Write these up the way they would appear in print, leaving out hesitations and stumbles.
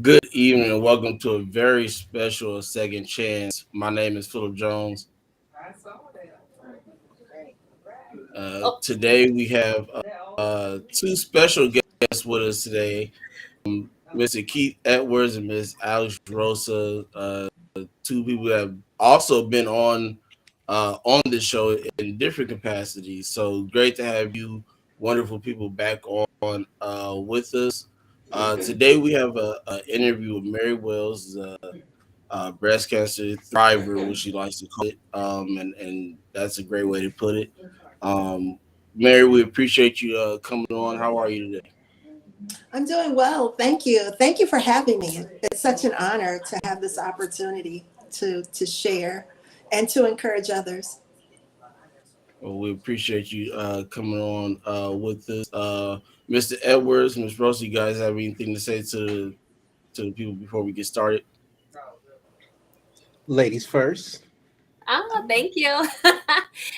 Good evening and welcome to a very special second chance. My name is Philip Jones. Oh, Today we have two special guests with us today, Mr. Keith Edwards and Miss Alex Rosa. Two people that have also been on this show in different capacities. So great to have you, wonderful people, back on with us. Today we have a interview with Mary Wells, breast cancer thriver, which she likes to call it, and that's a great way to put it. Um, Mary, we appreciate you coming on. How are you today? I'm doing well. Thank you. Thank you for having me. It's such an honor to have this opportunity to share and to encourage others. Well, we appreciate you coming on with us. Mr. Edwards, Miss Rosa, you guys have anything to say to the people before we get started? Ladies first. thank you.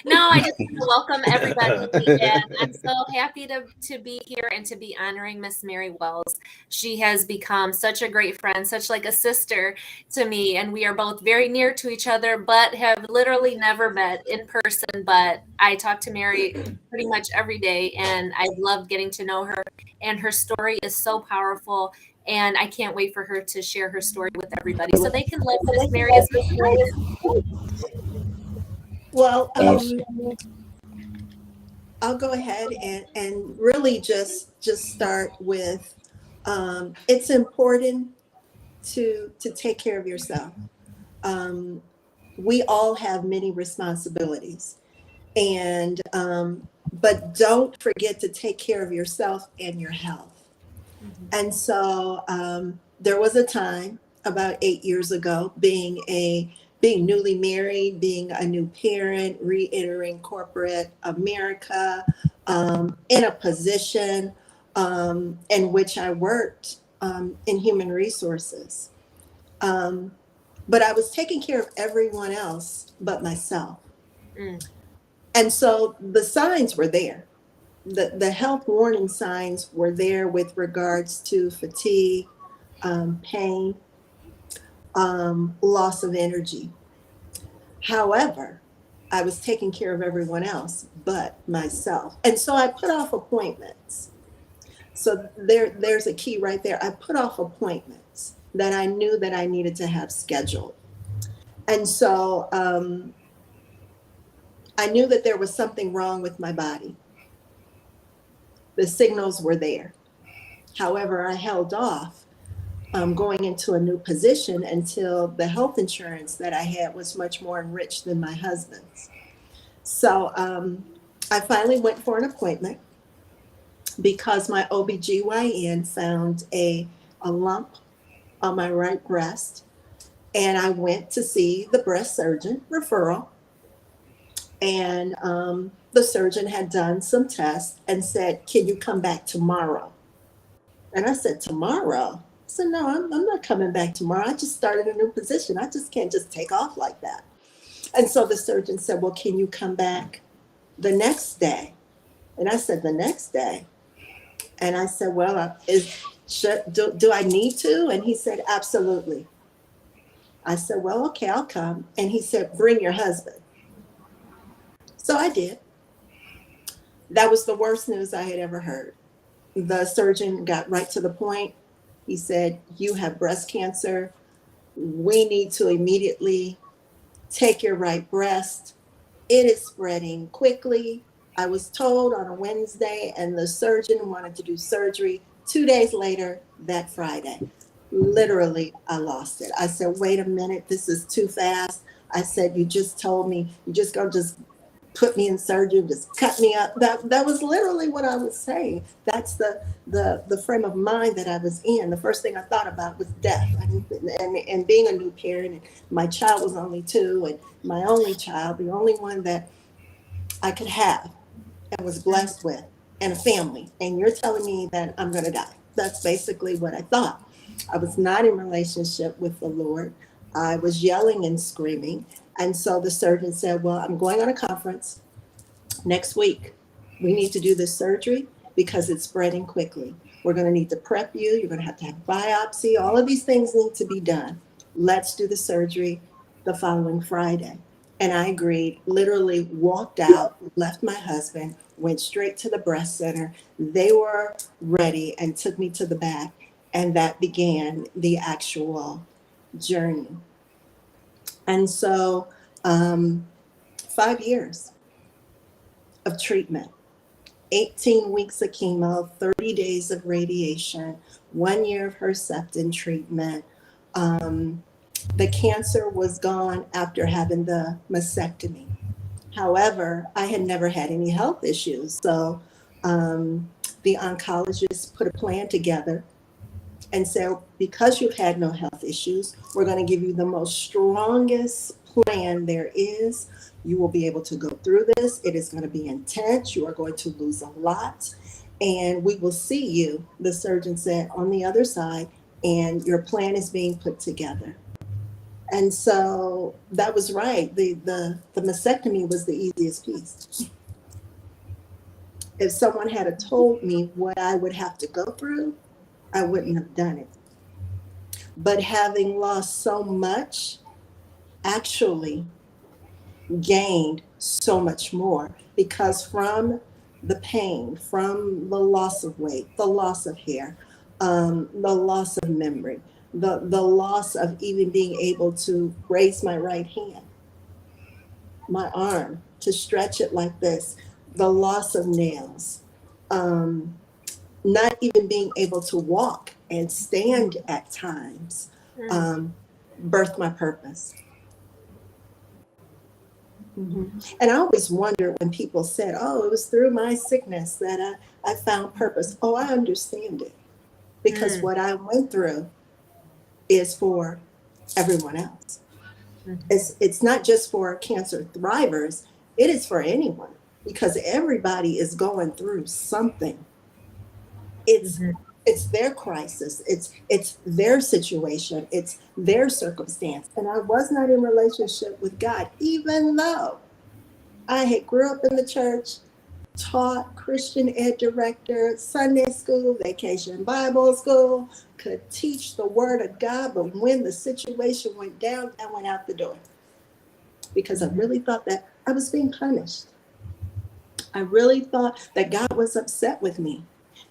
No, I just want to welcome everybody, and I'm so happy to be here and to be honoring Miss Mary Wells. She has become such a great friend, such like a sister to me, and we are both very near to each other, but have literally never met in person. But I talk to Mary pretty much every day, and I've loved getting to know her. And her story is so powerful, and I can't wait for her to share her story with everybody so they can love Miss Mary as much as I do. Well, Awesome. I'll go ahead and really just start with it's important to take care of yourself. Um, we all have many responsibilities, and but don't forget to take care of yourself and your health. And so there was a time about 8 years ago, being newly married, being a new parent, re-entering corporate America, in a position in which I worked in human resources. Um, but I was taking care of everyone else but myself. Mm. And so the signs were there. The health warning signs were there with regards to fatigue, pain, loss of energy. However, I was taking care of everyone else but myself. And so I put off appointments. So there's a key right there. I put off appointments that I knew that I needed to have scheduled. And so I knew that there was something wrong with my body. The signals were there. However, I held off going into a new position until the health insurance that I had was much more enriched than my husband's. So I finally went for an appointment because my OBGYN found a lump on my right breast. And I went to see the breast surgeon, referral. And the surgeon had done some tests and said, "Can you come back tomorrow?" And I said, "Tomorrow?" I said, "No, I'm not coming back tomorrow. I just started a new position. I just can't just take off like that." And so the surgeon said, "Well, can you come back the next day?" And I said, "The next day?" And I said, "Well, do I need to?" And he said, "Absolutely." I said, "Well, okay, I'll come." And he said, "Bring your husband." So I did. That was the worst news I had ever heard. The surgeon got right to the point. He said, "You have breast cancer. We need to immediately take your right breast. It is spreading quickly." I was told on a Wednesday, and the surgeon wanted to do surgery 2 days later, that Friday. Literally, I lost it. I said, "Wait a minute, this is too fast." I said, "You just told me you just gonna just put me in surgery, just cut me up." That was literally what I was saying. That's the frame of mind that I was in. The first thing I thought about was death, and being a new parent. And my child was only two, and my only child, the only one that I could have and was blessed with, and a family. And you're telling me that I'm going to die. That's basically what I thought. I was not in relationship with the Lord. I was yelling and screaming. And so the surgeon said, "Well, I'm going on a conference next week. We need to do this surgery because it's spreading quickly." We're going to need to prep you. You're going to have biopsy. All of these things need to be done. Let's do the surgery the following Friday. And I agreed, literally walked out, left my husband, went straight to the breast center. They were ready and took me to the back. And that began the actual journey. And so 5 years of treatment, 18 weeks of chemo, 30 days of radiation, 1 year of Herceptin treatment. The cancer was gone after having the mastectomy. However, I had never had any health issues. So the oncologist put a plan together and said, because you've had no health issues, we're going to give you the most strongest plan there is. You will be able to go through this. It is going to be intense. You are going to lose a lot. And we will see you, the surgeon said, on the other side, and your plan is being put together. And so that was right. The mastectomy was the easiest piece. If someone had told me what I would have to go through, I wouldn't have done it. But having lost so much, actually gained so much more, because from the pain, from the loss of weight, the loss of hair, the loss of memory, the loss of even being able to raise my right hand, my arm, to stretch it like this, the loss of nails, not even being able to walk and stand at times, birthed my purpose. And I always wondered when people said, oh, it was through my sickness that I found purpose. Oh, I understand it. Because what I went through is for everyone else. It's not just for cancer thrivers, it is for anyone, because everybody is going through something. It's their crisis, it's their situation, it's their circumstance. And I was not in relationship with God, even though I had grew up in the church, taught Christian ed director, Sunday school, vacation Bible school, could teach the word of God. But when the situation went down, I went out the door, because I really thought that I was being punished. I really thought that God was upset with me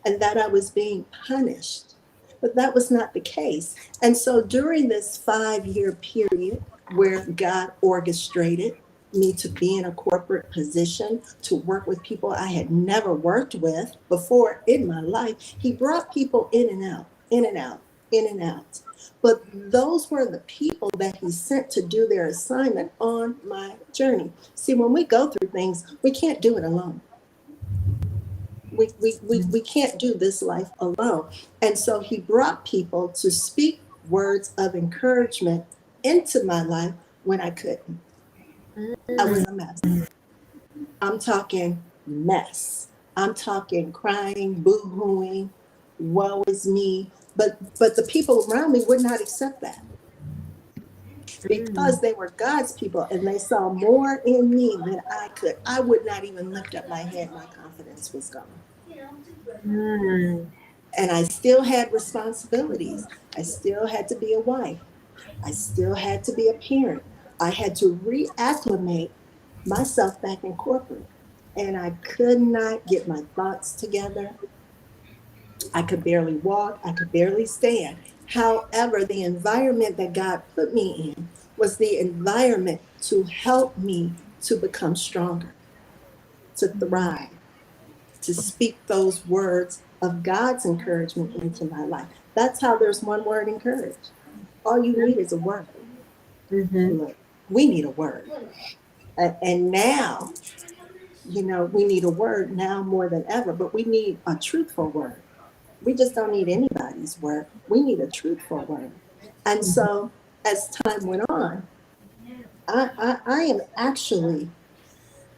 and that I was being punished. But that was not the case. And so during this 5-year period where God orchestrated me to be in a corporate position, to work with people I had never worked with before in my life, he brought people in and out, in and out, in and out. But those were the people that he sent to do their assignment on my journey. See, when we go through things, we can't do it alone. We can't do this life alone. And so he brought people to speak words of encouragement into my life when I couldn't. I was a mess. I'm talking mess. I'm talking crying, boo-hooing, woe is me. But the people around me would not accept that, because they were God's people and they saw more in me than I could. I would not even lift up my head. My confidence was gone. And I still had responsibilities. I still had to be a wife. I still had to be a parent. I had to reacclimate myself back in corporate. And I could not get my thoughts together. I could barely walk. I could barely stand. However, the environment that God put me in was the environment to help me to become stronger, to thrive, to speak those words of God's encouragement into my life. That's how there's one word, encourage. All you need is a word. Look, we need a word. And now, we need a word now more than ever, but we need a truthful word. We just don't need anybody's word. We need a truthful word. And so as time went on, I am actually,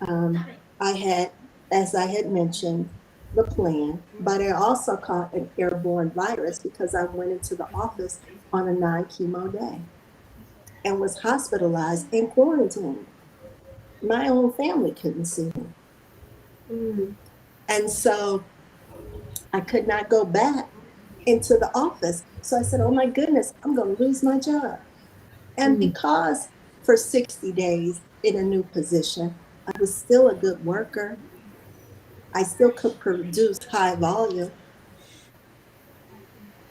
I had, as I had mentioned, the plan, but I also caught an airborne virus because I went into the office on a non-chemo day and was hospitalized and quarantined. My own family couldn't see me. And so I could not go back into the office. So I said, oh my goodness, I'm going to lose my job. And because for 60 days in a new position, I was still a good worker, I still could produce high volume.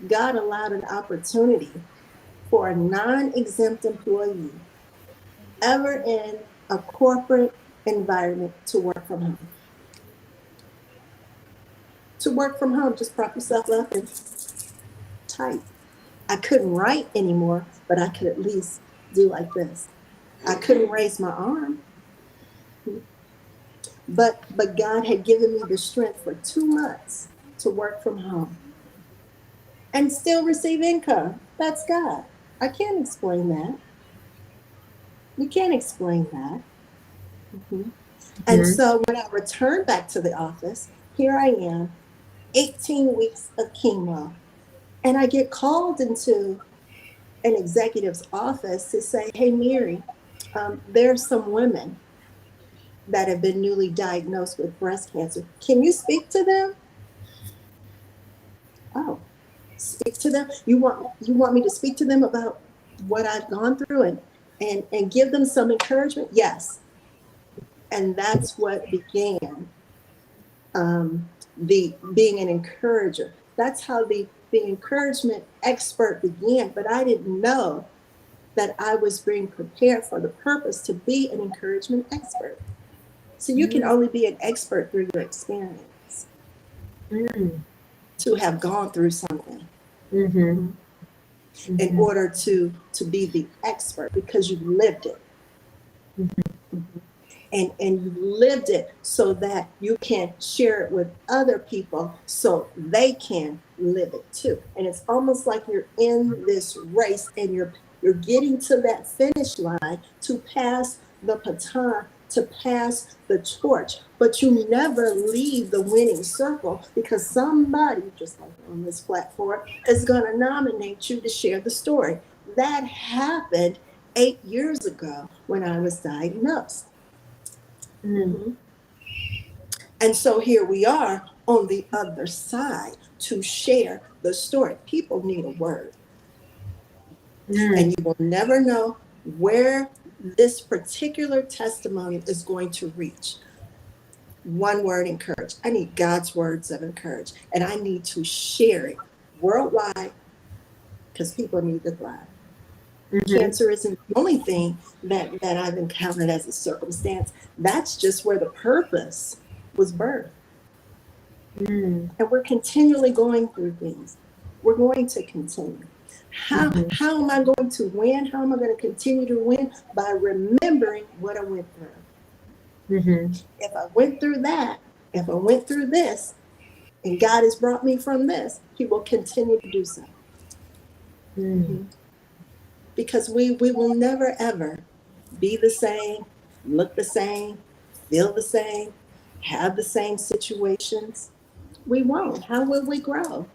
God allowed an opportunity for a non exempt employee ever in a corporate environment to work from home. To work from home, just prop yourself up and type. I couldn't write anymore, but I could at least do like this. I couldn't raise my arm, but God had given me the strength for 2 months to work from home and still receive income. That's God. I can't explain that. You can't explain that. Mhm. And so when I returned back to the office, here I am, 18 weeks of chemo, and I get called into an executive's office to say, hey, Mary, there's some women that have been newly diagnosed with breast cancer. Can you speak to them? Oh, speak to them. You want me to speak to them about what I've gone through and give them some encouragement? Yes. And that's what began the being an encourager. That's how the encouragement expert began. But I didn't know that I was being prepared for the purpose to be an encouragement expert. So you can only be an expert through your experience, to have gone through something in order to be the expert, because you lived it. And you lived it so that you can share it with other people so they can live it too. And it's almost like you're in this race and you're getting to that finish line to pass the baton, to pass the torch, but you never leave the winning circle, because somebody, just like on this platform, is going to nominate you to share the story. That happened 8 years ago when I was diagnosed. And so here we are on the other side to share the story. People need a word. And you will never know where this particular testimony is going to reach. One word, encourage. I need God's words of encourage. And I need to share it worldwide, because people need to thrive. Cancer isn't the only thing that I've encountered as a circumstance. That's just where the purpose was birthed. And we're continually going through things. We're going to continue. How am I going to win? How am I going to continue to win? By remembering what I went through. If I went through that, if I went through this, and God has brought me from this, He will continue to do so. Because we will never, ever be the same, look the same, feel the same, have the same situations. We won't. How will we grow?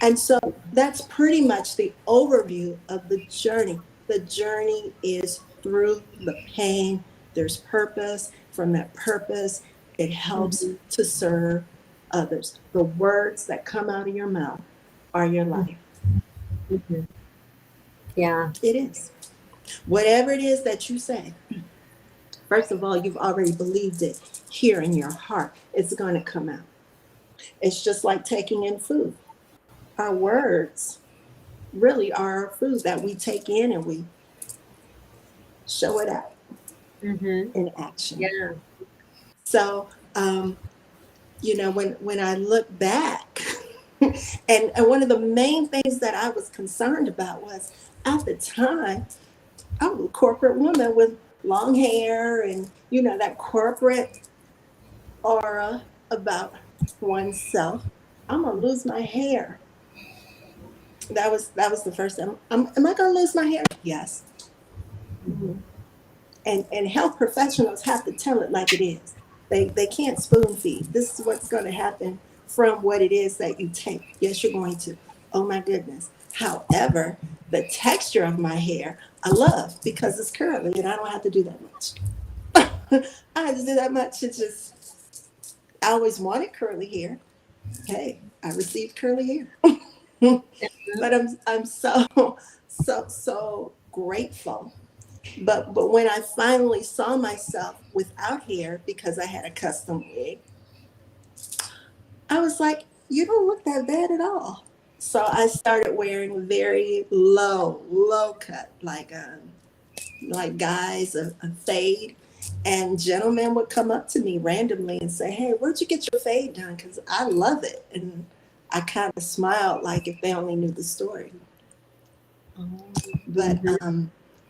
And so that's pretty much the overview of the journey. The journey is through the pain. There's purpose. From that purpose, it helps to serve others. The words that come out of your mouth are your life. Yeah. It is. Whatever it is that you say, first of all, you've already believed it here in your heart. It's going to come out. It's just like taking in food. Our words really are our food that we take in and we show it out in action. Yeah. So, when I look back, and one of the main things that I was concerned about was, at the time, I was a corporate woman with long hair and, that corporate aura about oneself. I'm going to lose my hair. That was the first time. Am I going to lose my hair? Yes. And health professionals have to tell it like it is. They can't spoon feed. This is what's going to happen from what it is that you take. Yes, you're going to. Oh my goodness. However, the texture of my hair, I love, because it's curly and I don't have to do that much. I don't have to do that much. It's just, I always wanted curly hair. hey, I received curly hair. But I'm so grateful. But when I finally saw myself without hair because I had a custom wig, I was like, you don't look that bad at all. So I started wearing very low cut, like guys, a fade. And gentlemen would come up to me randomly and say, hey, where'd you get your fade done? Because I love it. And I kind of smiled like if they only knew the story. But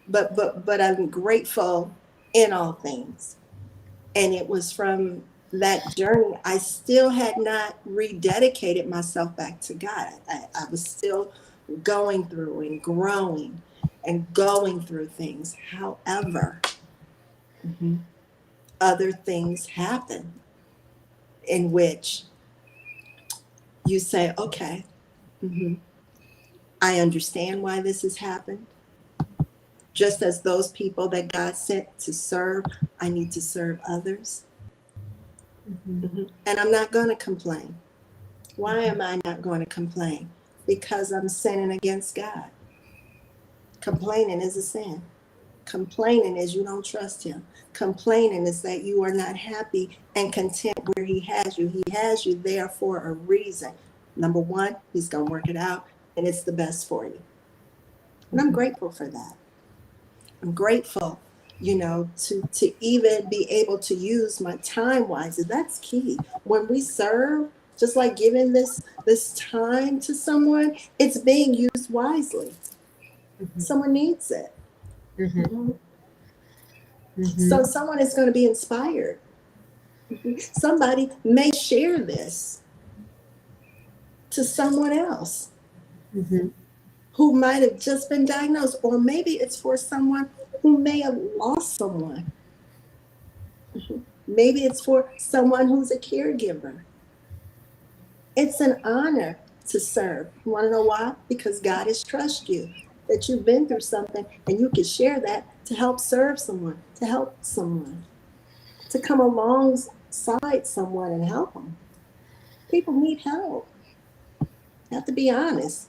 but I'm grateful in all things. And it was from that journey, I still had not rededicated myself back to God. I was still going through and growing and going through things. However, other things happen in which you say, okay, I understand why this has happened. Just as those people that God sent to serve, I need to serve others. And I'm not going to complain. Why am I not going to complain? Because I'm sinning against God. Complaining is a sin. Complaining is you don't trust him. Complaining is that you are not happy and content where he has you. He has you there for a reason. Number one, he's going to work it out, and it's the best for you. And I'm grateful for that. I'm grateful, to even be able to use my time wisely. That's key. When we serve, just like giving this time to someone, it's being used wisely. Someone needs it. So someone is going to be inspired. Somebody may share this to someone else who might have just been diagnosed, or maybe it's for someone who may have lost someone. Maybe it's for someone who's a caregiver. It's an honor to serve. You want to know why? Because God has trusted you, that you've been through something and you can share that to help serve someone, to help someone, to come alongside someone and help them. People need help. You have to be honest.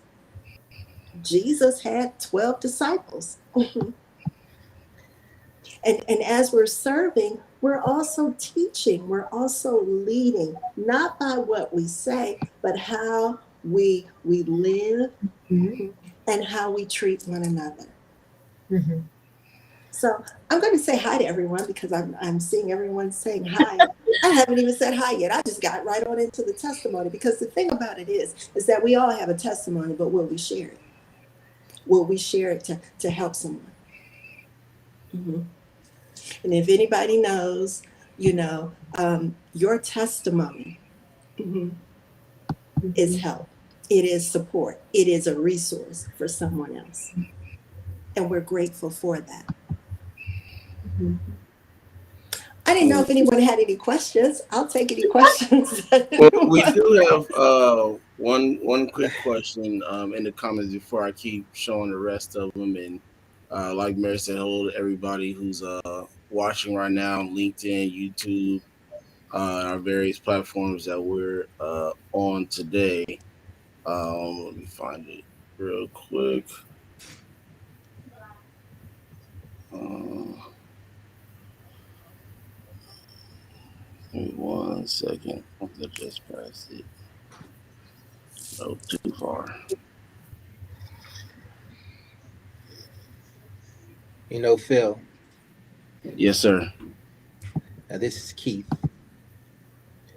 Jesus had 12 disciples. And as we're serving, we're also teaching, we're also leading, not by what we say, but how we live and how we treat one another. So I'm going to say hi to everyone because I'm seeing everyone saying hi. I haven't even said hi yet. I just got right on into the testimony, because the thing about it is that we all have a testimony, but will we share it? Will we share it to help someone? And if anybody knows, your testimony is help. It is support. It is a resource for someone else. And we're grateful for that. I didn't know if anyone had any questions. I'll take any questions. Well, we do have one quick question in the comments before I keep showing the rest of them. And like Mary said, hold everybody who's watching right now on LinkedIn, YouTube, our various platforms that we're on today. Let me find it real quick. Wait 1 second. I just pressed it. Oh, too far. Phil. Yes, sir. Now, this is Keith.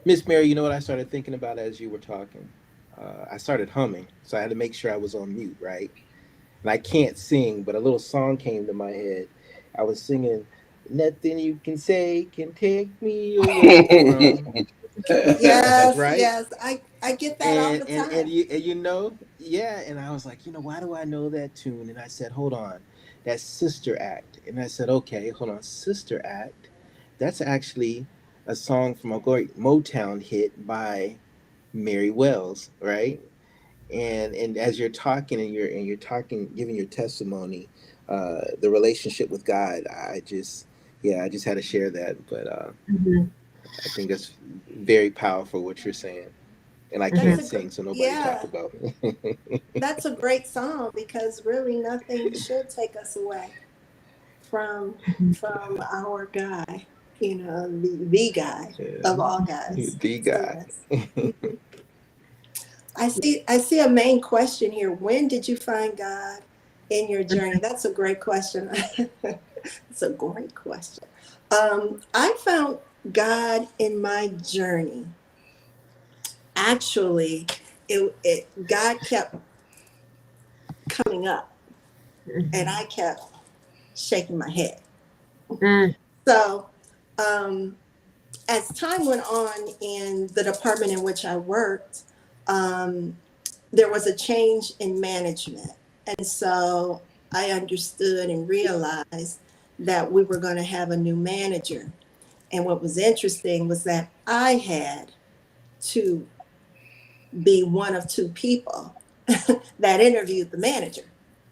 Miss Mary, you know what I started thinking about as you were talking? I started humming, so I had to make sure I was on mute, right? And I can't sing, but a little song came to my head. I was singing, "Nothing you can say can take me away from." Yes, right? yes. I get that all the time. And I was like, why do I know that tune? And I said, hold on, that's Sister Act. And I said, okay, hold on, Sister Act. That's actually a song from a great Motown hit by Mary Wells, right? And as you're talking and you're talking, giving your testimony, the relationship with God, I just had to share that. But I think that's very powerful what you're saying. And I That's can't a sing, so nobody yeah, talk about me. that's a great song because really nothing should take us away from our guy, the guy of all guys. The So guy. yes. I see a main question here. When did you find God in your journey? That's a great question. It's a great question. I found God in my journey. Actually, God kept coming up, and I kept shaking my head. Mm. So, um, as time went on in the department in which I worked, um, there was a change in management. And so I understood and realized that we were going to have a new manager. And what was interesting was that I had to be one of two people that interviewed the manager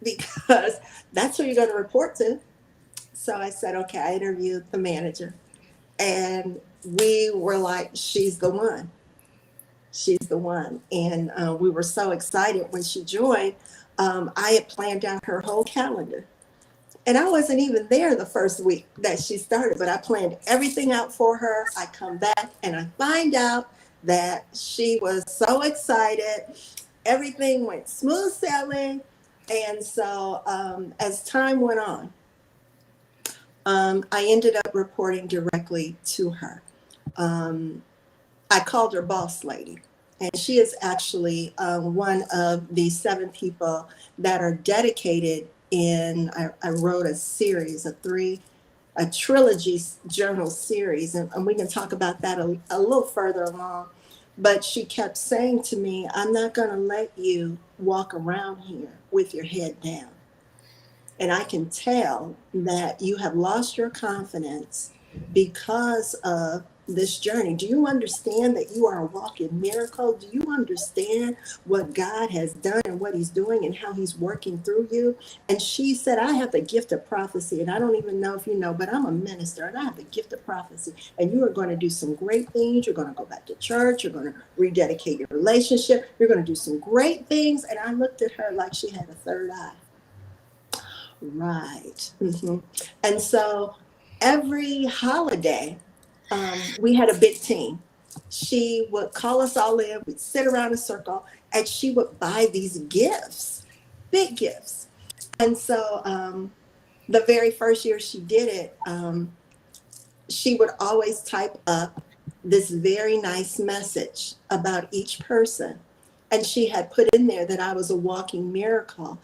because that's who you're going to report to. So I said, okay, I interviewed the manager. And we were like, she's the one. She's the one. And we were so excited when she joined. I had planned out her whole calendar. And I wasn't even there the first week that she started, but I planned everything out for her. I come back and I find out that she was so excited. Everything went smooth sailing. And so as time went on, I ended up reporting directly to her. I called her boss lady. And she is actually one of the 7 people that are dedicated I wrote a series, a trilogy journal series, and we can talk about that a little further along. But she kept saying to me, I'm not going to let you walk around here with your head down. And I can tell that you have lost your confidence because of this journey. Do you understand that you are a walking miracle? Do you understand what God has done and what he's doing and how he's working through you? And she said, I have the gift of prophecy. And I don't even know if you know, but I'm a minister and I have the gift of prophecy. And you are going to do some great things. You're going to go back to church. You're going to rededicate your relationship. You're going to do some great things. And I looked at her like she had a third eye. Right. Mm-hmm. And so every holiday, we had a big team. She would call us all in, we'd sit around a circle, and she would buy these gifts, big gifts. And so the very first year she did it, she would always type up this very nice message about each person. And she had put in there that I was a walking miracle.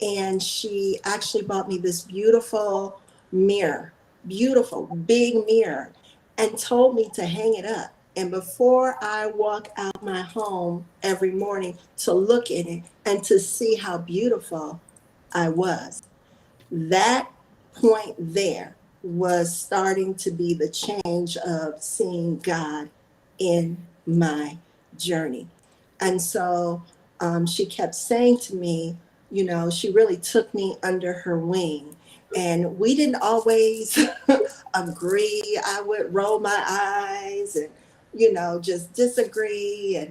And she actually bought me this beautiful mirror, beautiful big mirror, and told me to hang it up. And before I walk out my home every morning to look at it and to see how beautiful I was, that point there was starting to be the change of seeing God in my journey. And so she kept saying to me, she really took me under her wing. And we didn't always agree. I would roll my eyes and, just disagree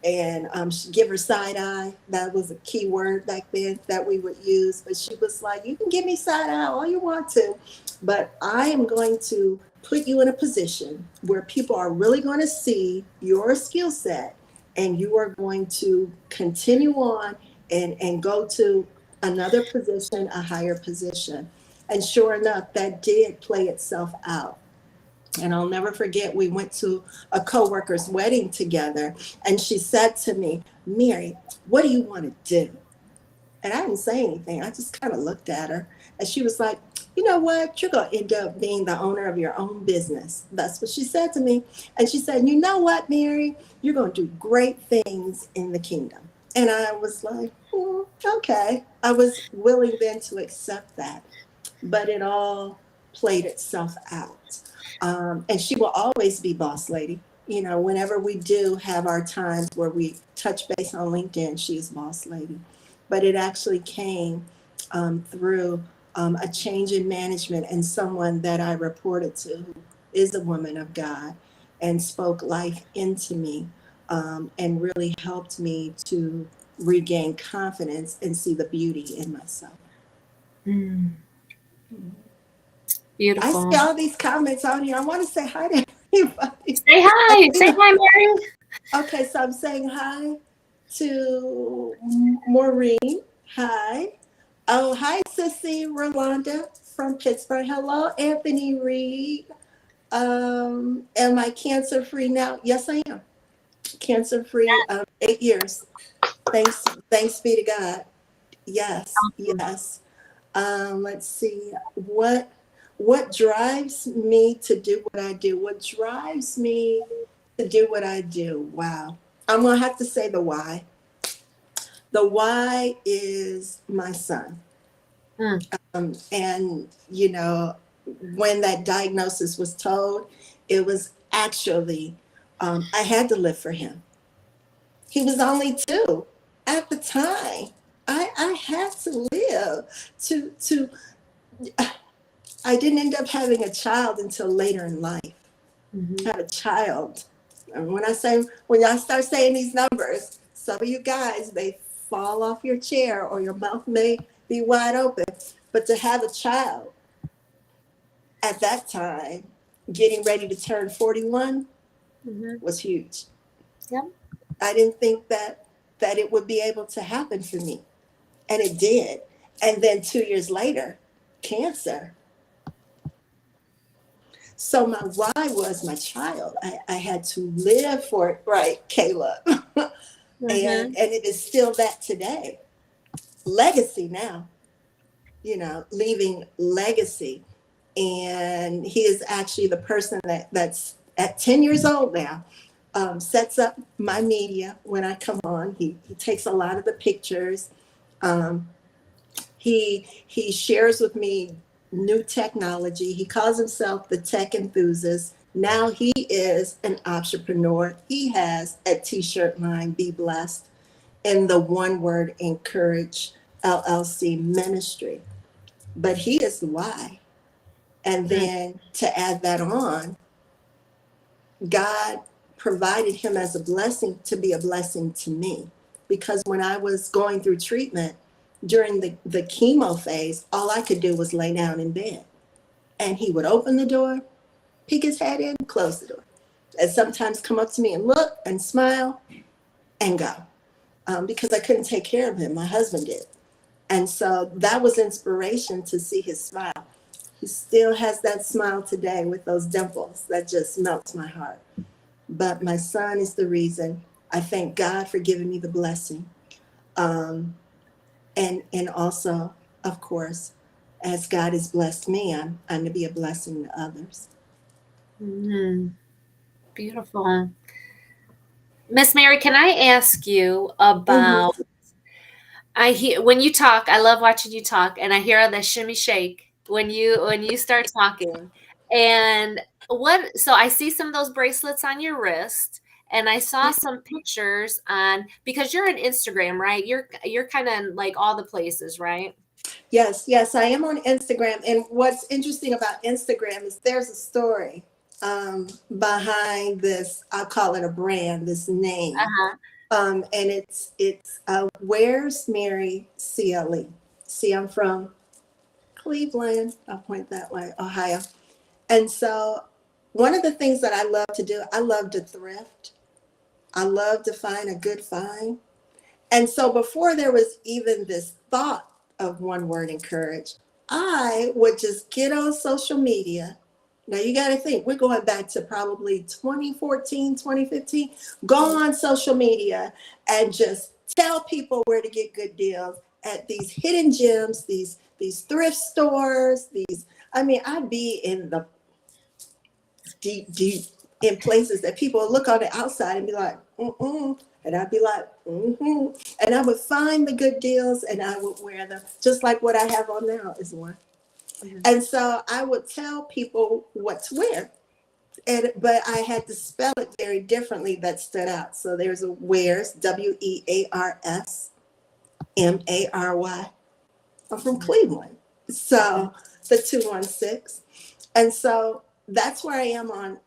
and she'd give her side eye. That was a key word back then that we would use. But she was like, you can give me side eye all you want to, but I am going to put you in a position where people are really going to see your skill set and you are going to continue on and go to another position, a higher position. And sure enough, that did play itself out. And I'll never forget, we went to a coworker's wedding together, and she said to me, Mary, what do you want to do? And I didn't say anything. I just kind of looked at her, and she was like, you know what? You're going to end up being the owner of your own business. That's what she said to me. And she said, you know what, Mary? You're going to do great things in the kingdom. And I was like, okay. I was willing then to accept that. But it all played itself out. And she will always be boss lady. Whenever we do have our times where we touch base on LinkedIn, she is boss lady. But it actually came through a change in management and someone that I reported to who is a woman of God and spoke life into me and really helped me to regain confidence and see the beauty in myself. Mm. I Beautiful. see all these comments on here. I want to say hi to everybody. Say hi. Say hi, Mary. Okay, so I'm saying hi to Maureen. Hi. Oh, hi, Sissy Rolanda from Pittsburgh. Hello, Anthony Reed. Am I cancer free now? Yes, I am. Cancer free. 8 years. Thanks be to God. Yes, yes. Let's see. What drives me to do what I do? What drives me to do what I do? Wow. I'm gonna have to say the why. The why is my son. Mm. And when that diagnosis was told, it was actually I had to live for him. He was only 2 at the time. I had to live to I didn't end up having a child until later in life. Mhm. I had a child. And when I start saying these numbers, some of you guys may fall off your chair or your mouth may be wide open. But to have a child at that time, getting ready to turn 41, Mhm. was huge. Yep. I didn't think that it would be able to happen for me. And it did. And then 2 years later, cancer. So my why was my child. I had to live for it, right, Caleb? Mhm. And it is still that today. Legacy now, leaving legacy. And he is actually the person that's at 10 years old now, sets up my media when I come on. He takes a lot of the pictures. Um, he shares with me new technology. He calls himself the tech enthusiast. Now he is an entrepreneur. He has a t-shirt line, Be Blessed, in the One Word Encourage LLC ministry. But he is the why. And then to add that on, God provided him as a blessing to be a blessing to me. Because when I was going through treatment during the chemo phase, all I could do was lay down in bed. And he would open the door, peek his head in, close the door. And sometimes come up to me and look and smile and go. Because I couldn't take care of him. My husband did. And so that was inspiration to see his smile. He still has that smile today with those dimples that just melts my heart. But my son is the reason. I thank God for giving me the blessing. And also, of course, as God has blessed me, I'm to be a blessing to others. Mhm. Beautiful. Miss Mary, can I ask you about Mhm. I hear when you talk, I love watching you talk, and I hear the shimmy shake when you start talking. And so I see some of those bracelets on your wrist, and I saw some pictures on because you're on Instagram, right? You're kind of like all the places, right? Yes, I am on Instagram. And what's interesting about Instagram is there's a story behind this. I'll call it a brand, this name. Uh-huh. And it's Where's Mary CLE? See, I'm from Cleveland. I'll point that way, Ohio. And so one of the things that I love to do, I love to thrift. I love to find a good find. And so before there was even this thought of One Word Encourage, I would just get on social media. Now you got to think, we're going back to probably 2014, 2015. Go on social media and just tell people where to get good deals at these hidden gems, these thrift stores, I'd be in the deep in places that people look on the outside and be like, mm-mm. And I'd be like, mm-hmm. And I would find the good deals and I would wear them, just like what I have on now is one. Mm-hmm. And so I would tell people what to wear. But I had to spell it very differently that stood out. So there's a Wears, WEARS MARY. I'm from Cleveland. So the 216. And so that's where I am on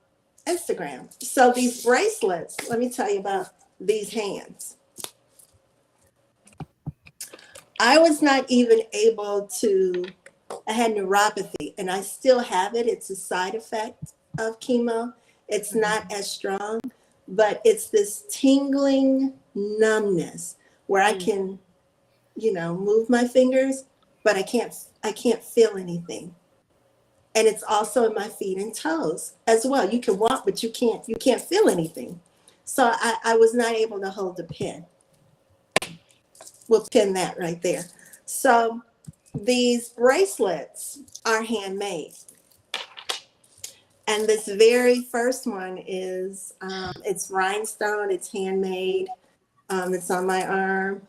Instagram. So these bracelets, let me tell you about these hands. I was not even able to, I had neuropathy and I still have it. It's a side effect of chemo. It's not as strong, but it's this tingling numbness where I can, move my fingers, but I can't feel anything. And it's also in my feet and toes as well. You can walk, but you can't feel anything. So I was not able to hold the pen. We'll pin that right there. So these bracelets are handmade. And this very first one is, it's rhinestone, it's handmade, it's on my arm.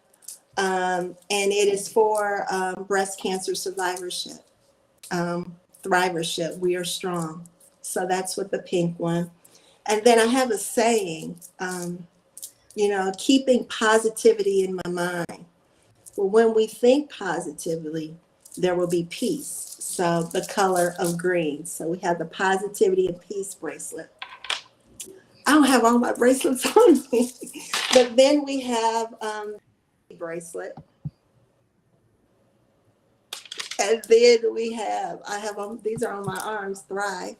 And it is for breast cancer survivorship, thrivership, we are strong. So that's with the pink one. And then I have a saying, keeping positivity in my mind. Well, when we think positively, there will be peace. So the color of green. So we have the positivity and peace bracelet. I don't have all my bracelets on me, but then we have bracelet. And then I have these are on my arms, Thrive.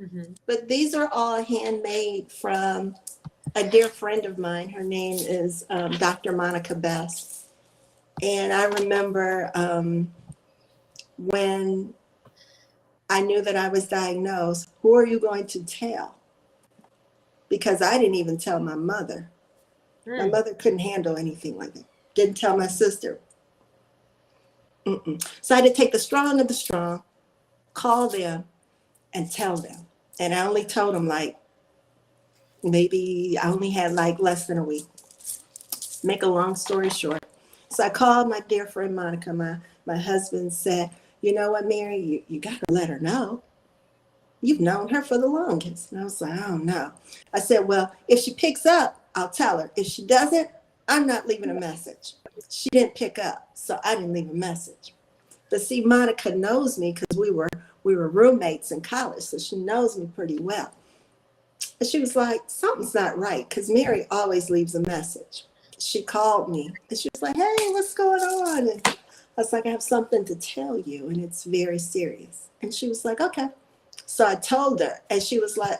Mm-hmm. But these are all handmade from a dear friend of mine. Her name is Dr. Monica Best. And I remember when I knew that I was diagnosed, who are you going to tell? Because I didn't even tell my mother. My mother couldn't handle anything like that. Didn't tell my sister. So I had to take the strong of the strong, call them, and tell them. And I only told them maybe I only had less than a week. Make a long story short. So I called my dear friend Monica. My husband said, you know what, Mary, you got to let her know. You've known her for the longest. And I was like, I don't know. I said, well, if she picks up, I'll tell her. If she doesn't, I'm not leaving a message. She didn't pick up, so I didn't leave a message. But see, Monica knows me because we were roommates in college, so she knows me pretty well. And she was like, something's not right, because Mary always leaves a message. She called me, and she was like, hey, what's going on? And I was like, I have something to tell you, and it's very serious. And she was like, okay. So I told her, and she was like,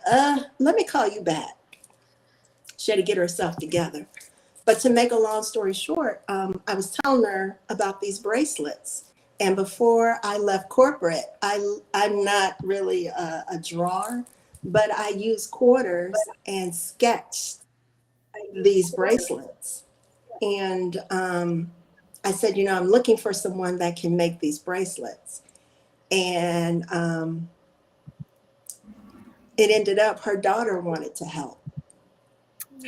let me call you back. She had to get herself together. But to make a long story short, I was telling her about these bracelets. And before I left corporate, I'm not really a drawer, but I use quarters and sketched these bracelets. And I said, I'm looking for someone that can make these bracelets. And it ended up her daughter wanted to help.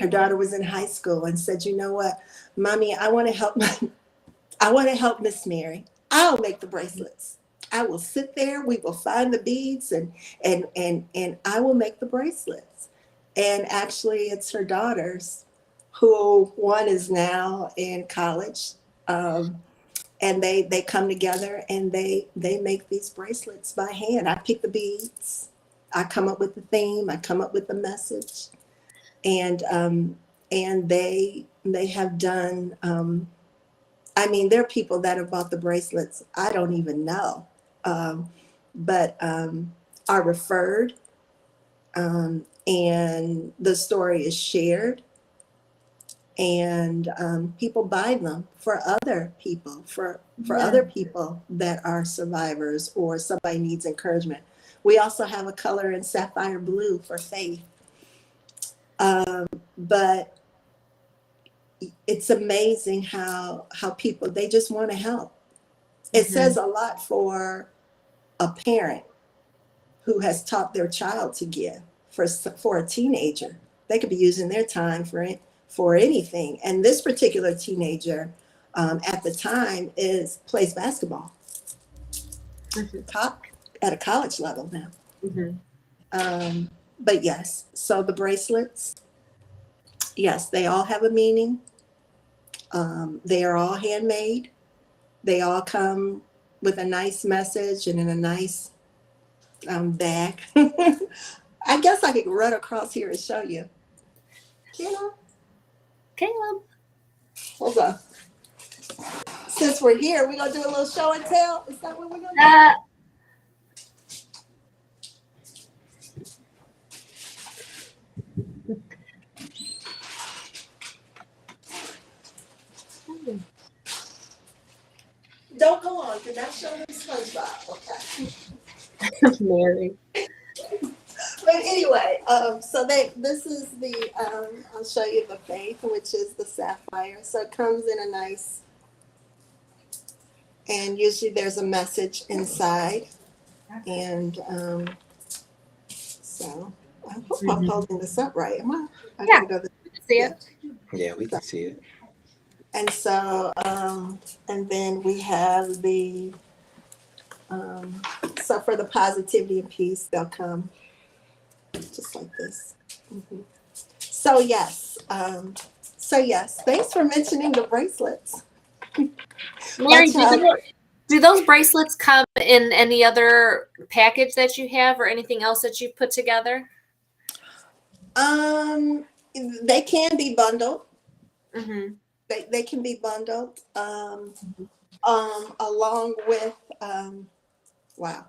Her daughter was in high school and said, you know what, Mommy, I want to help Miss Mary. I'll make the bracelets. I will sit there. We will find the beads and I will make the bracelets. And actually it's her daughters, who one is now in college. And they come together and they make these bracelets by hand. I pick the beads. I come up with the theme. I come up with the message. And they have done, there are people that have bought the bracelets I don't even know, but are referred, and the story is shared, and people buy them for other people, for other people that are survivors or somebody needs encouragement. We also have a color in sapphire blue for faith. But it's amazing how people, they just want to help. It says a lot for a parent who has taught their child to give. For a teenager, they could be using their time for anything. And this particular teenager at the time plays basketball at a college level now. But yes, so the bracelets, yes, they all have a meaning. They are all handmade. They all come with a nice message and in a nice bag. I guess I could run across here and show you. Caleb. Hold on. Since we're here, we're going to do a little show and tell. Is that what we're going to do? Don't go on. Do not show them SpongeBob. Okay. Mary. But anyway, so this is the, I'll show you the faith, which is the sapphire. So it comes in a nice, and usually there's a message inside. And so I hope I'm holding this up right. Am I? I Yeah. gotta go See it? Yeah, we can see it. And so, and then we have the, so for the positivity and peace, they'll come just like this. Mhm. So yes, thanks for mentioning the bracelets. Mary, That's do those bracelets come in any other package that you have or anything else that you've put together? They can be bundled. Mm-hmm. They can be bundled, along with, wow.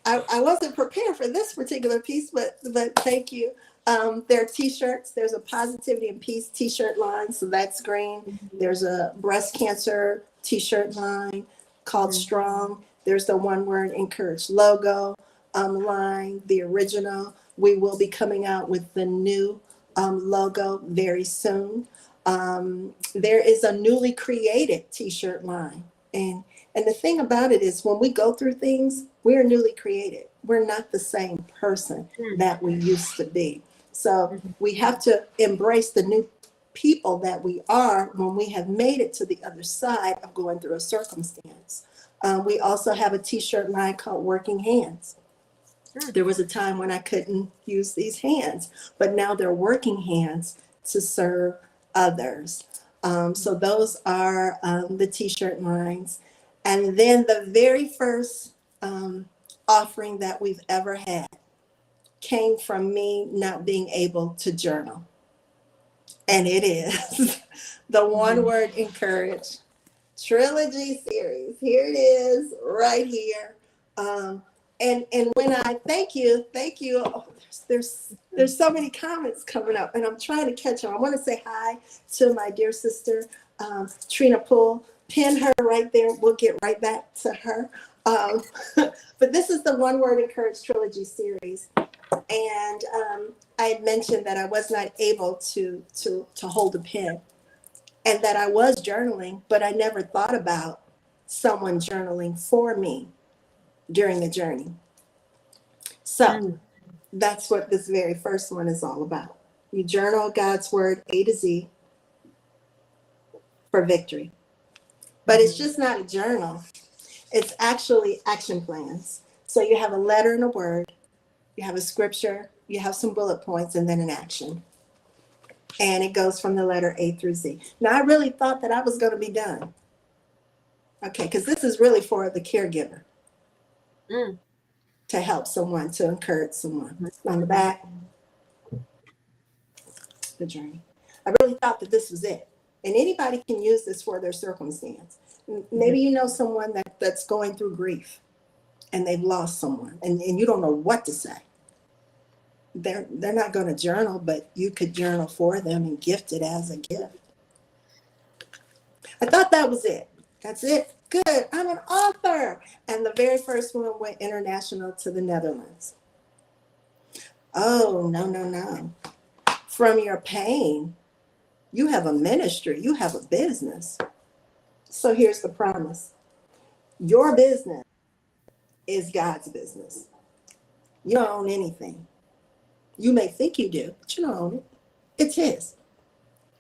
I wasn't prepared for this particular piece, but thank you. There are t-shirts. There's a positivity and peace t-shirt line, so that's green. There's a breast cancer t-shirt line called Strong. There's the one word encourage logo line, the original. We will be coming out with the new logo very soon. There is a newly created t-shirt line. And the thing about it is when we go through things, we're newly created. We're not the same person that we used to be. So we have to embrace the new people that we are when we have made it to the other side of going through a circumstance. We also have a t-shirt line called Working Hands. There was a time when I couldn't use these hands, but now they're working hands to serve others. So those are the t-shirt lines. And then the very first offering that we've ever had came from me not being able to journal. And it is the One Word Encourage Trilogy series. Here it is right here. And when I thank you, oh, there's so many comments coming up and I'm trying to catch them. I want to say hi to my dear sister, Trina Poole. Pin her right there. We'll get right back to her. But this is the One Word Encourage Trilogy series. And I had mentioned that I was not able to hold a pen and that I was journaling, but I never thought about someone journaling for me during the journey. So that's what this very first one is all about. You journal God's word A to Z for victory. But it's just not a journal. It's actually action plans. So you have a letter and a word, you have a scripture, you have some bullet points, and then an action. And it goes from the letter A through Z. Now, I really thought that I was going to be done. Okay, because this is really for the caregiver. To help someone, to encourage someone. On the back, the journey. I really thought that this was it. And anybody can use this for their circumstance. Maybe you know someone that's going through grief and they've lost someone and you don't know what to say. They're not going to journal, but you could journal for them and gift it as a gift. I thought that was it. That's it. Good. I'm an author. And the very first one went international to the Netherlands. Oh, no. From your pain, you have a ministry. You have a business. So here's the promise. Your business is God's business. You don't own anything. You may think you do, but you don't own it. It's His.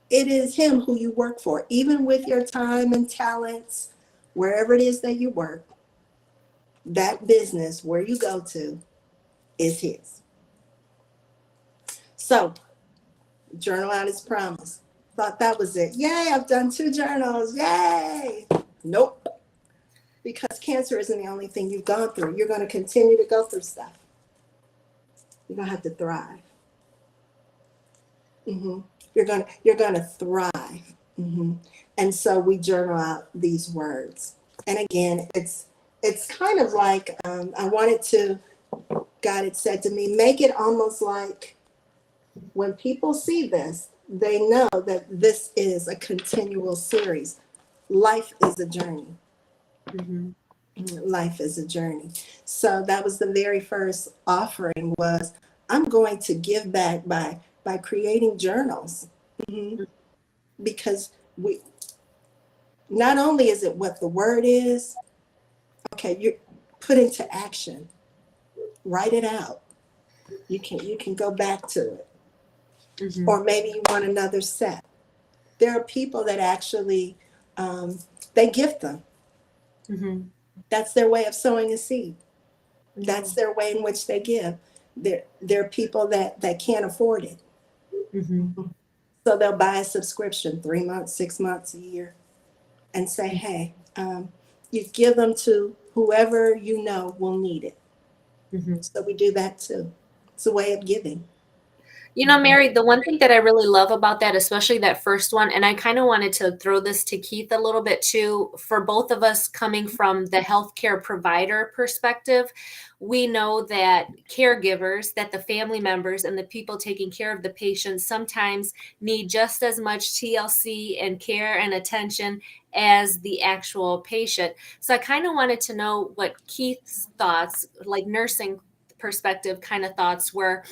It is Him who you work for, even with your time and talents, wherever it is that you work. That business, where you go to, is His. So, journal out His promise. Thought that was it. Yay, I've done 2 journals. Yay. Nope. Because cancer isn't the only thing you've gone through. You're going to continue to go through stuff. You're gonna have to thrive. You're gonna thrive. And so we journal out these words. And again, it's kind of like I wanted to. God had said to me, make it almost like when people see this, they know that this is a continual series. Life is a journey. Life is a journey. So that was the very first offering, was I'm going to give back by creating journals. Because we, not only is it what the word is, okay, you put into action, write it out. You can go back to it. Or maybe you want another set. There are people that actually, they gift them. That's their way of sowing a seed. That's their way in which they give. There are people that can't afford it. So they'll buy a subscription, 3 months, 6 months, a year, and say, hey, you give them to whoever you know will need it. So we do that too. It's a way of giving. You know, Mary, the one thing that I really love about that, especially that first one, and I kind of wanted to throw this to Keith a little bit too, for both of us coming from the healthcare provider perspective, we know that caregivers, that the family members and the people taking care of the patients sometimes need just as much TLC and care and attention as the actual patient. So I kind of wanted to know what Keith's thoughts, like nursing perspective kind of thoughts were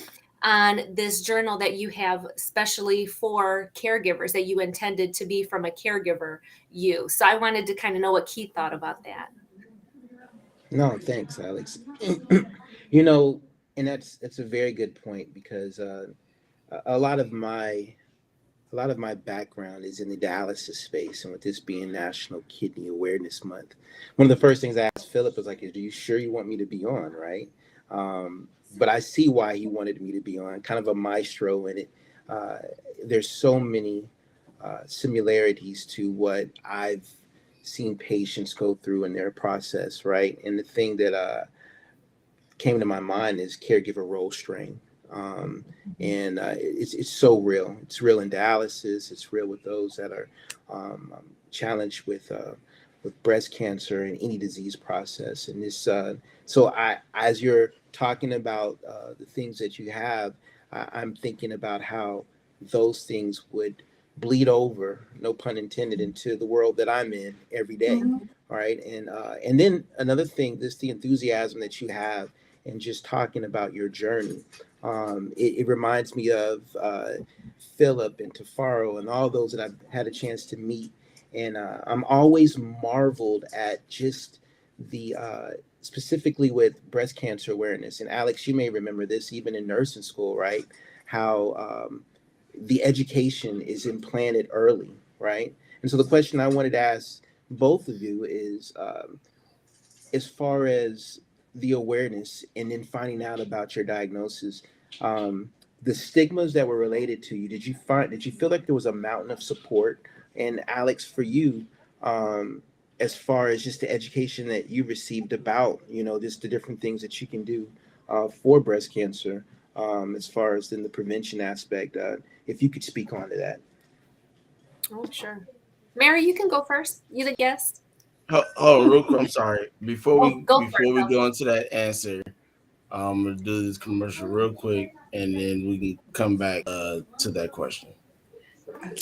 on this journal that you have especially for caregivers, that you intended to be from a caregiver you. So I wanted to kind of know what Keith thought about that. No, thanks, Alex. You know, and that's a very good point, because a lot of my background is in the dialysis space, and with this being National Kidney Awareness Month, one of the first things I asked Philip was like, "Are you sure you want me to be on?" Right? But I see why he wanted me to be on, kind of a maestro in it. There's so many similarities to what I've seen patients go through in their process, right? And the thing that came to my mind is caregiver role strain. And it's so real. It's real in dialysis. It's real with those that are challenged with breast cancer and any disease process. And this, so as you're talking about the things that you have, I'm thinking about how those things would bleed over, no pun intended, into the world that I'm in every day. All right. And then another thing, the enthusiasm that you have and just talking about your journey. It reminds me of Philip and Tafaro and all those that I've had a chance to meet. And I'm always marveled at just the, specifically with breast cancer awareness. And Alex, you may remember this even in nursing school, right? How the education is implanted early, right? And so the question I wanted to ask both of you is, as far as the awareness and then finding out about your diagnosis, the stigmas that were related to you, did you feel like there was a mountain of support? And Alex, for you, as far as just the education that you received about, just the different things that you can do for breast cancer, as far as in the prevention aspect, if you could speak on to that. Oh, sure. Mary, you can go first. You the guest. Oh, real quick, I'm sorry. Before we go into that answer, I'm gonna do this commercial real quick, and then we can come back to that question. Okay.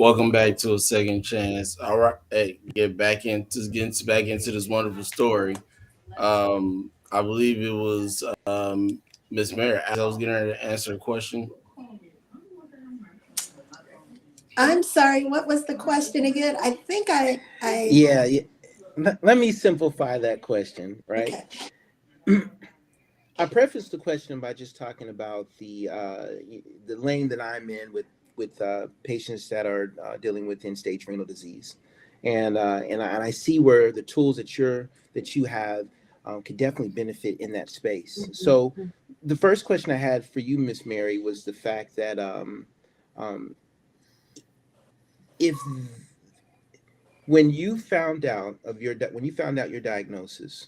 Welcome back to a second chance. All right, hey, get back into this wonderful story. I believe it was Miss Mary. I was getting ready to answer a question. I'm sorry, what was the question again? I think I Yeah, yeah. Let me simplify that question, right? okay. I prefaced the question by just talking about the lane that I'm in with patients that are dealing with end stage renal disease, and I see where the tools that you have could definitely benefit in that space. So, the first question I had for you, Miss Mary, was the fact that um, if when you found out when you found out your diagnosis.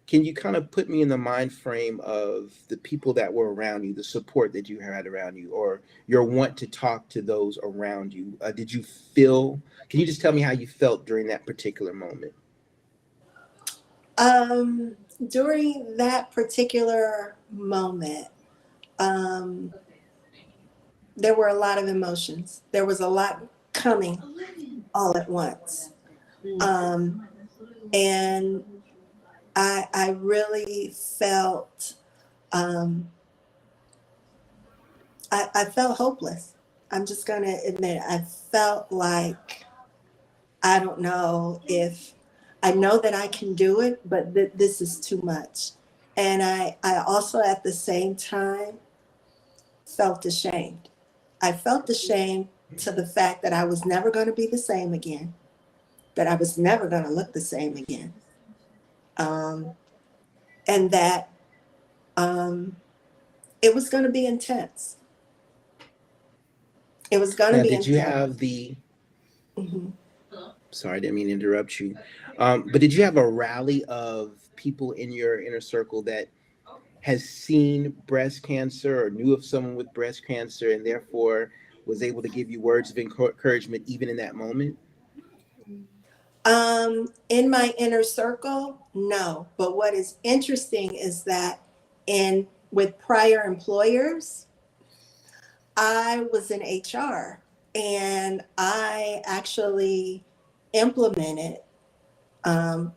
Can you kind of put me in the mind frame of the people that were around you, the support that you had around you, or your want to talk to those around you? Did you feel? Can you just tell me how you felt during that particular moment? During that particular moment, um, there were a lot of emotions. There was a lot coming all at once. Um, and I really felt, um, I felt hopeless. I'm just going to admit it. I felt like, I don't know if, I know that I can do it, but this is too much. And I also at the same time felt ashamed. I felt ashamed to the fact that I was never going to be the same again, that I was never going to look the same again. Um, and that um, it was going to be intense. It was going to Now, be did you intense. have the? Mhm. Sorry, I didn't mean to interrupt you. But did you have a rally of people in your inner circle that has seen breast cancer or knew of someone with breast cancer and therefore was able to give you words of encouragement even in that moment? In my inner circle, no. But what is interesting is that in with prior employers, I was in HR and I actually implemented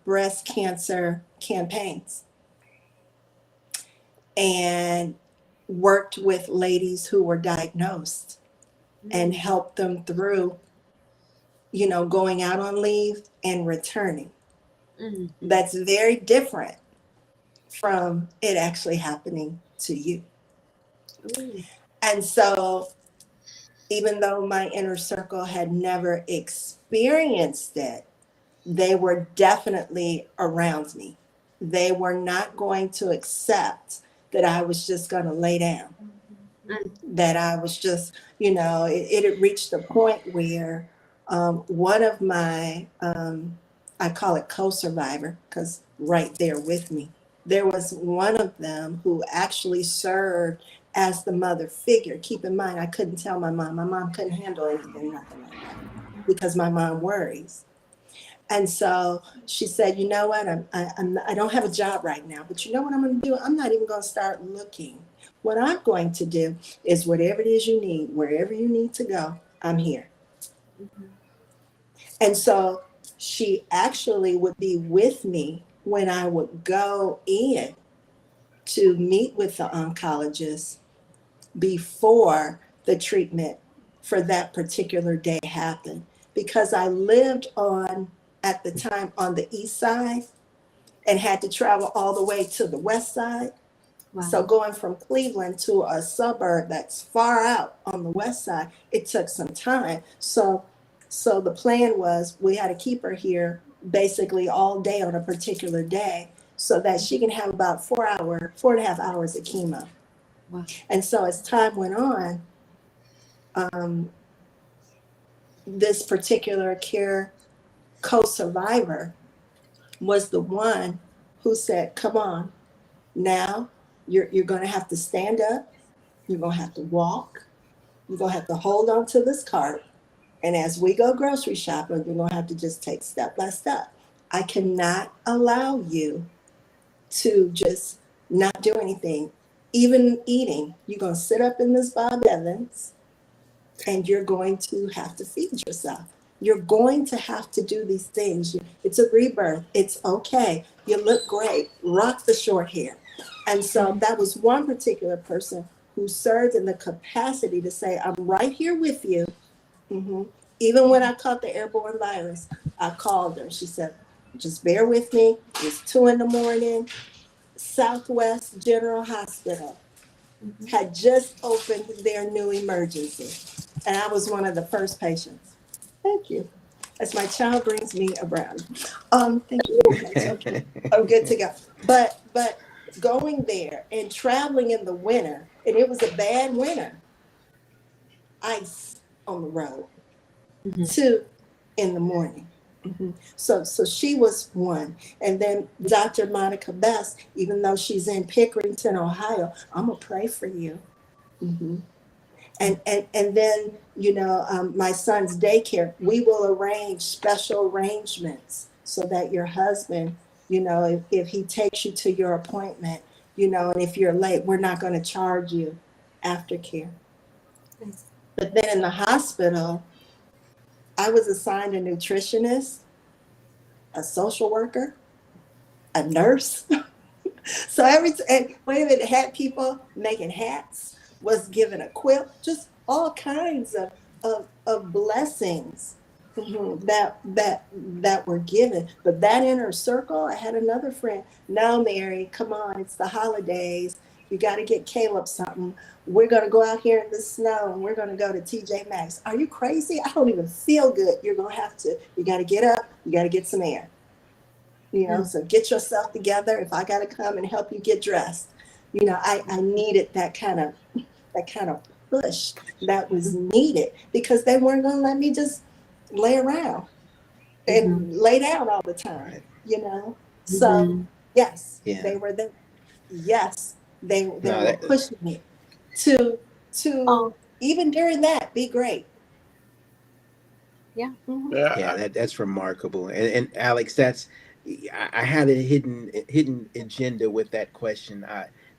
breast cancer campaigns and worked with ladies who were diagnosed and helped them through, going out on leave and returning. That's very different from it actually happening to you. And so, even though my inner circle had never experienced it, they were definitely around me. They were not going to accept that I was just going to lay down, that I was just, it had reached a point where one of my, I call it co-survivor, because right there with me, there was one of them who actually served as the mother figure. Keep in mind, I couldn't tell my mom. My mom couldn't handle anything, nothing like that, because my mom worries. And so she said, you know what, I don't have a job right now, but you know what I'm going to do? I'm not even going to start looking. What I'm going to do is whatever it is you need, wherever you need to go, I'm here. And so she actually would be with me when I would go in to meet with the oncologist before the treatment for that particular day happened. Because I lived at the time, on the east side and had to travel all the way to the west side. Wow. So going from Cleveland to a suburb that's far out on the west side, it took some time. So the plan was we had to keep her here basically all day on a particular day so that she can have about 4.5 hours of chemo. Wow. And so as time went on, this particular care co-survivor was the one who said, come on, now you're going to have to stand up, you're going to have to walk, you're going to have to hold on to this cart, and as we go grocery shopping, you're going to have to just take step by step. I cannot allow you to just not do anything. Even eating, you're going to sit up in this Bob Evans, and you're going to have to feed yourself. You're going to have to do these things. It's a rebirth. It's okay. You look great. Rock the short hair. And so that was one particular person who served in the capacity to say, I'm right here with you. Mm-hmm. Even when I caught the airborne virus, I called her. She said, just bear with me. It's 2 a.m. Southwest General Hospital had just opened their new emergency. And I was one of the first patients. Thank you. As my child brings me a brownie. Thank you very much. Okay. I'm good to go. But going there and traveling in the winter, and it was a bad winter, ice on the road, 2 a.m. So she was one. And then Dr. Monica Best, even though she's in Pickerington, Ohio, I'm going to pray for you. And then, my son's daycare, we will arrange special arrangements so that your husband, if he takes you to your appointment, and if you're late, we're not going to charge you aftercare. But then in the hospital, I was assigned a nutritionist, a social worker, a nurse. So had people making hats, was given a quilt, just all kinds of blessings that were given. But that inner circle, I had another friend. No, Mary, come on, it's the holidays. You got to get Caleb something. We're going to go out here in the snow and we're going to go to TJ Maxx. Are you crazy? I don't even feel good. You got to get up. You got to get some air. So get yourself together. If I got to come and help you get dressed, I needed that kind of push that was needed, because they weren't going to let me just lay around and lay down all the time, So yes, they were there. Yes, they were pushing me to even during that, be great. Yeah. Yeah, that's remarkable. And Alex, I had a hidden agenda with that question.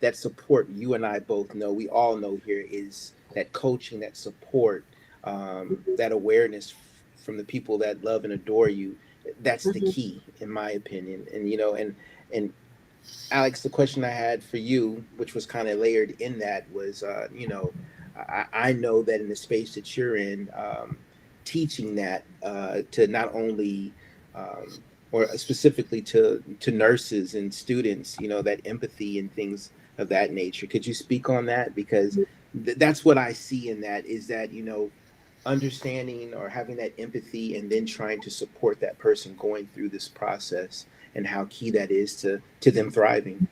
That support, you and I both know, we all know here, is that coaching, that support, that awareness from the people that love and adore you. That's the key, in my opinion. And Alex, the question I had for you, which was kind of layered in that, was, I know that in the space that you're in, teaching that to not only or specifically to nurses and students, that empathy and things of that nature. Could you speak on that? Because that's what I see in that, is that, understanding or having that empathy and then trying to support that person going through this process, and how key that is to them thriving.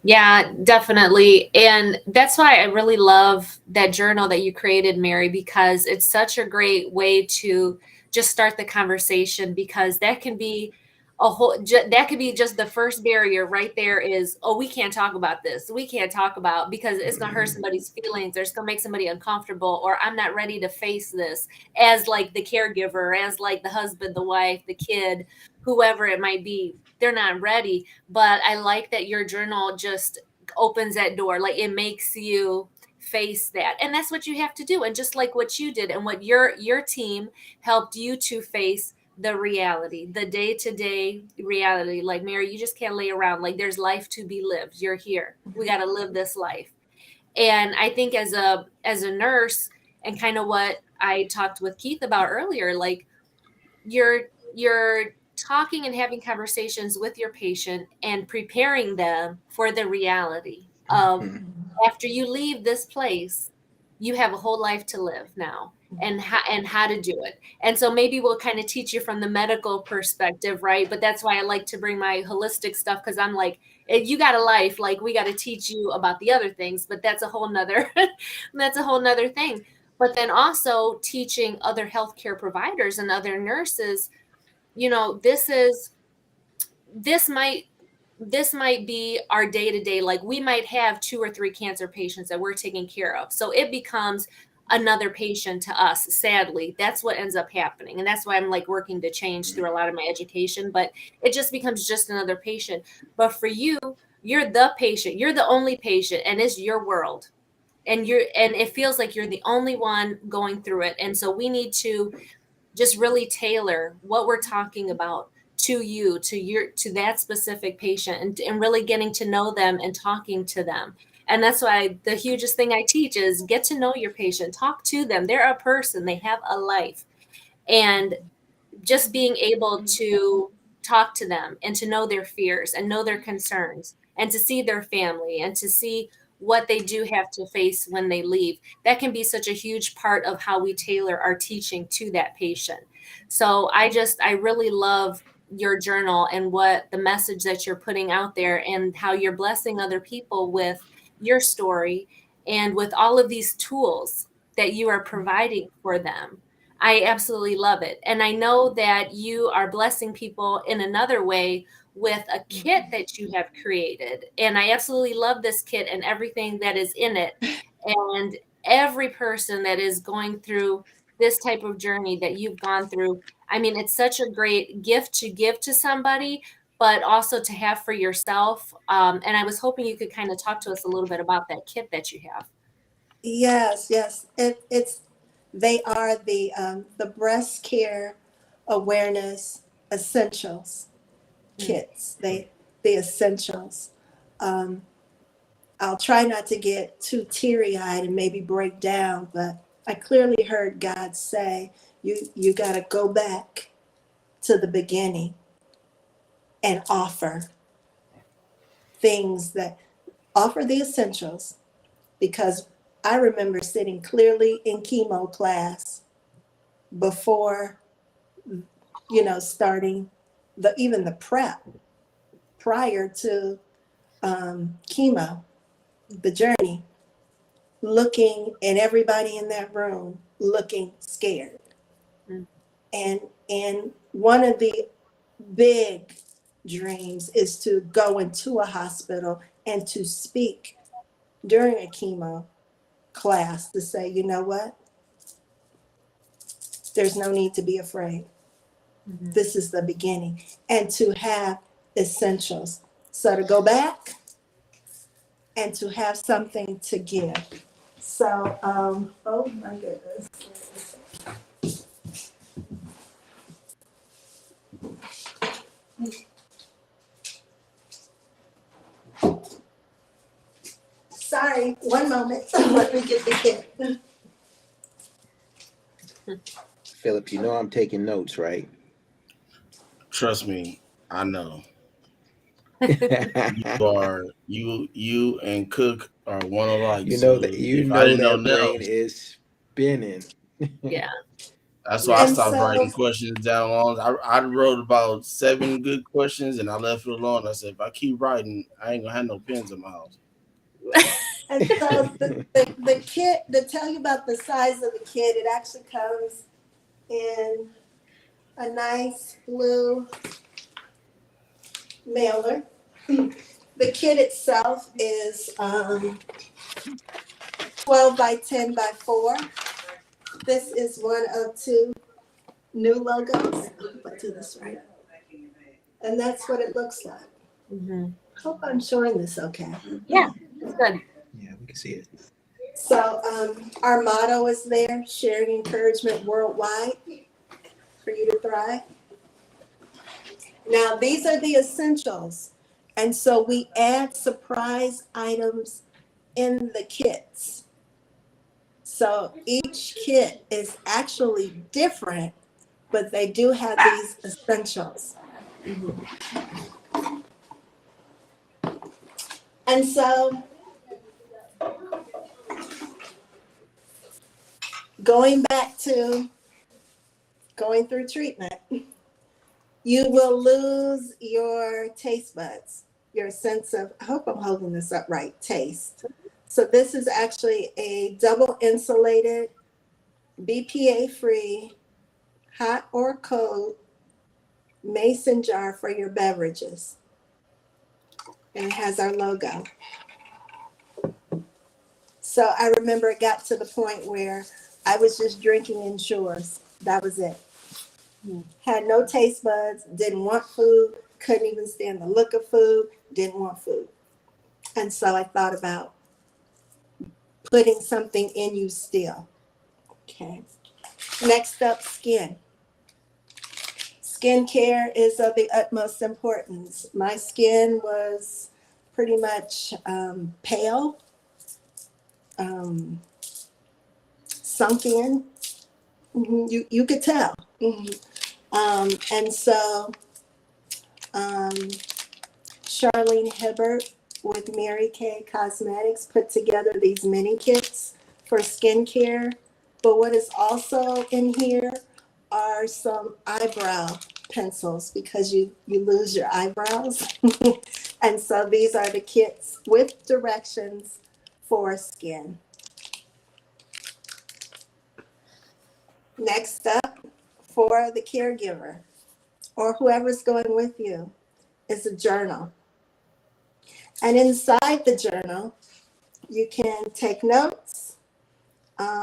Yeah, definitely. And that's why I really love that journal that you created, Mary, because it's such a great way to just start the conversation, because that can be that could be just the first barrier right there, is, oh, we can't talk about this. We can't talk about, because it's going to hurt somebody's feelings, or it's going to make somebody uncomfortable, or I'm not ready to face this as like the caregiver, as like the husband, the wife, the kid, whoever it might be. They're not ready. But I like that your journal just opens that door. Like, it makes you face that. And that's what you have to do. And just like what you did and what your team helped you to face the reality, the day-to-day reality. Like, Mary, you just can't lay around. Like, there's life to be lived. You're here. We got to live this life. And I think as a nurse, and kind of what I talked with Keith about earlier, like, you're talking and having conversations with your patient and preparing them for the reality of, after you leave this place, you have a whole life to live now, and how to do it. And so maybe we'll kind of teach you from the medical perspective, right? But that's why I like to bring my holistic stuff, because I'm like, if you got a life, like, we got to teach you about the other things, but that's a whole nother thing. But then also teaching other healthcare providers and other nurses, this might be our day-to-day. Like, we might have 2 or 3 cancer patients that we're taking care of. So it becomes another patient to us. Sadly, that's what ends up happening. And that's why I'm like working to change through a lot of my education, but it just becomes just another patient. But for you, you're the patient, you're the only patient, and it's your world. and it feels like you're the only one going through it. And so we need to just really tailor what we're talking about to you, to that specific patient, and really getting to know them and talking to them. And that's why the hugest thing I teach is get to know your patient, talk to them. They're a person, they have a life. And just being able to talk to them and to know their fears and know their concerns and to see their family and to see what they do have to face when they leave, that can be such a huge part of how we tailor our teaching to that patient. So I really love your journal and what the message that you're putting out there and how you're blessing other people with your story and with all of these tools that you are providing for them. I absolutely love it. And I know that you are blessing people in another way with a kit that you have created. And I absolutely love this kit and everything that is in it. And every person that is going through this type of journey that you've gone through, I mean, it's such a great gift to give to somebody, but also to have for yourself. And I was hoping you could kind of talk to us a little bit about that kit that you have. Yes, yes. They are the breast care awareness essentials kits. The essentials. I'll try not to get too teary-eyed and maybe break down, but I clearly heard God say, you got to go back to the beginning and offer offer the essentials, because I remember sitting clearly in chemo class before, starting even the prep prior to chemo, the journey, looking at everybody in that room looking scared. Mm. And one of the big dreams is to go into a hospital and to speak during a chemo class to say, you know what? There's no need to be afraid. Mm-hmm. This is the beginning. And to have essentials. So to go back and to have something to give. So, oh my goodness. Sorry, one moment. Let me get the kit. Philip, you know I'm taking notes, right? Trust me, I know. you and Cook are one alike. You know that brain is spinning. Yeah. That's why I stopped writing questions down long. I wrote about 7 good questions and I left it alone. I said, if I keep writing, I ain't gonna have no pens in my house. And so the kit, to tell you about the size of the kit, it actually comes in a nice blue mailer. The kit itself is 12 by 10 by 4. This is one of 2 new logos. I'll do this right. And that's what it looks like. Mm-hmm. Hope I'm showing this okay. Yeah, it's good. Yeah, we can see it. So our motto is there: sharing encouragement worldwide for you to thrive. Now, these are the essentials. And so we add surprise items in the kits. So each kit is actually different, but they do have these essentials. Mm-hmm. And so going back to going through treatment, you will lose your taste buds, your sense of, I hope I'm holding this up right, taste. So this is actually a double insulated, BPA-free, hot or cold mason jar for your beverages. And it has our logo. So I remember it got to the point where I was just drinking Ensures. That was it. Had no taste buds, didn't want food, couldn't even stand the look of food, didn't want food. And so I thought about putting something in you still. Okay. Next up, skin. Skincare is of the utmost importance. My skin was pretty much pale, sunk in. You could tell. And so Charlene Hibbert with Mary Kay Cosmetics put together these mini kits for skincare. But what is also in here are some eyebrow pencils because you lose your eyebrows. And so these are the kits with directions for skin. Next up, for the caregiver or whoever's going with you, is a journal. And inside the journal, you can take notes.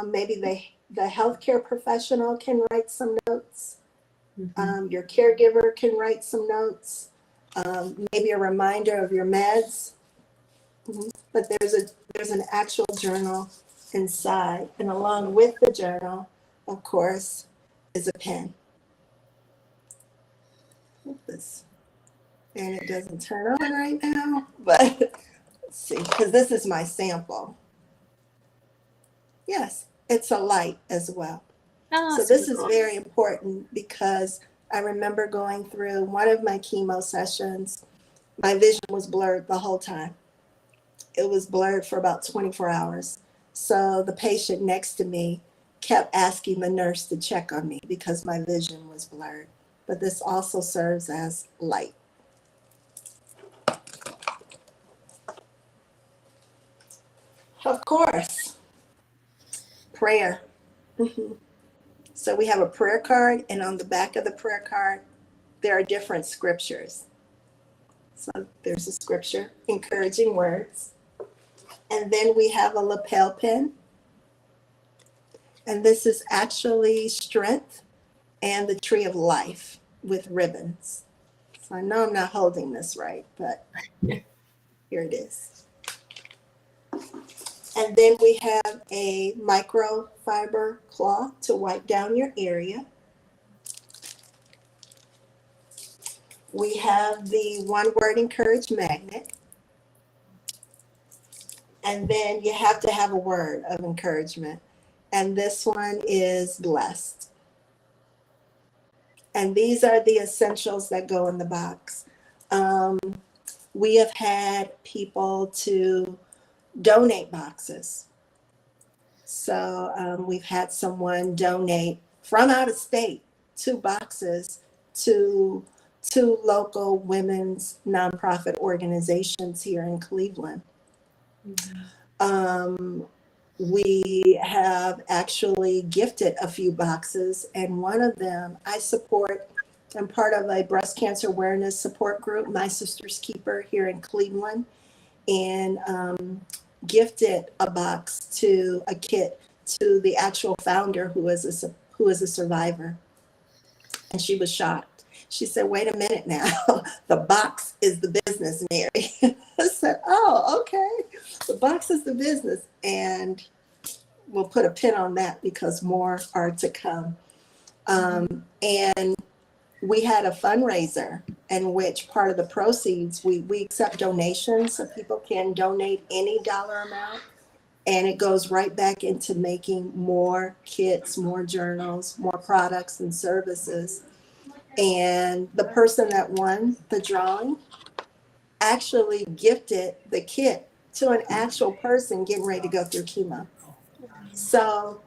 Maybe the healthcare professional can write some notes. Your caregiver can write some notes. Maybe a reminder of your meds. But there's an actual journal inside. And along with the journal, of course, is a pen. This. And it doesn't turn on right now, but let's see, because this is my sample. Yes, it's a light as well. Oh, So this is very important because I remember going through one of my chemo sessions. My vision was blurred the whole time. It was blurred for about 24 hours. So the patient next to me kept asking the nurse to check on me because my vision was blurred. But this also serves as light. Of course, prayer. So we have a prayer card, and on the back of the prayer card, there are different scriptures. So there's a scripture, encouraging words. And then we have a lapel pin. And this is actually strength and the tree of life with ribbons. So I know I'm not holding this right, but here it is. And then we have a microfiber cloth to wipe down your area. We have the one word encourage magnet. And then you have to have a word of encouragement. And this one is blessed. And these are the essentials that go in the box. We have had people to donate boxes. So we've had someone donate from out of state 2 boxes to 2 local women's nonprofit organizations here in Cleveland. We have actually gifted a few boxes, and one of them I support. I'm part of a breast cancer awareness support group, My Sister's Keeper, here in Cleveland, and gifted a box to a kit to the actual founder who is a survivor. And she was shocked. She said, "Wait a minute now, the box is the business, Mary." I said, "Oh, okay, the box is the business." And we'll put a pin on that because more are to come. And we had a fundraiser in which part of the proceeds, we accept donations, so people can donate any dollar amount, and it goes right back into making more kits, more journals, more products and services. And the person that won the drawing actually gifted the kit to an actual person getting ready to go through chemo. So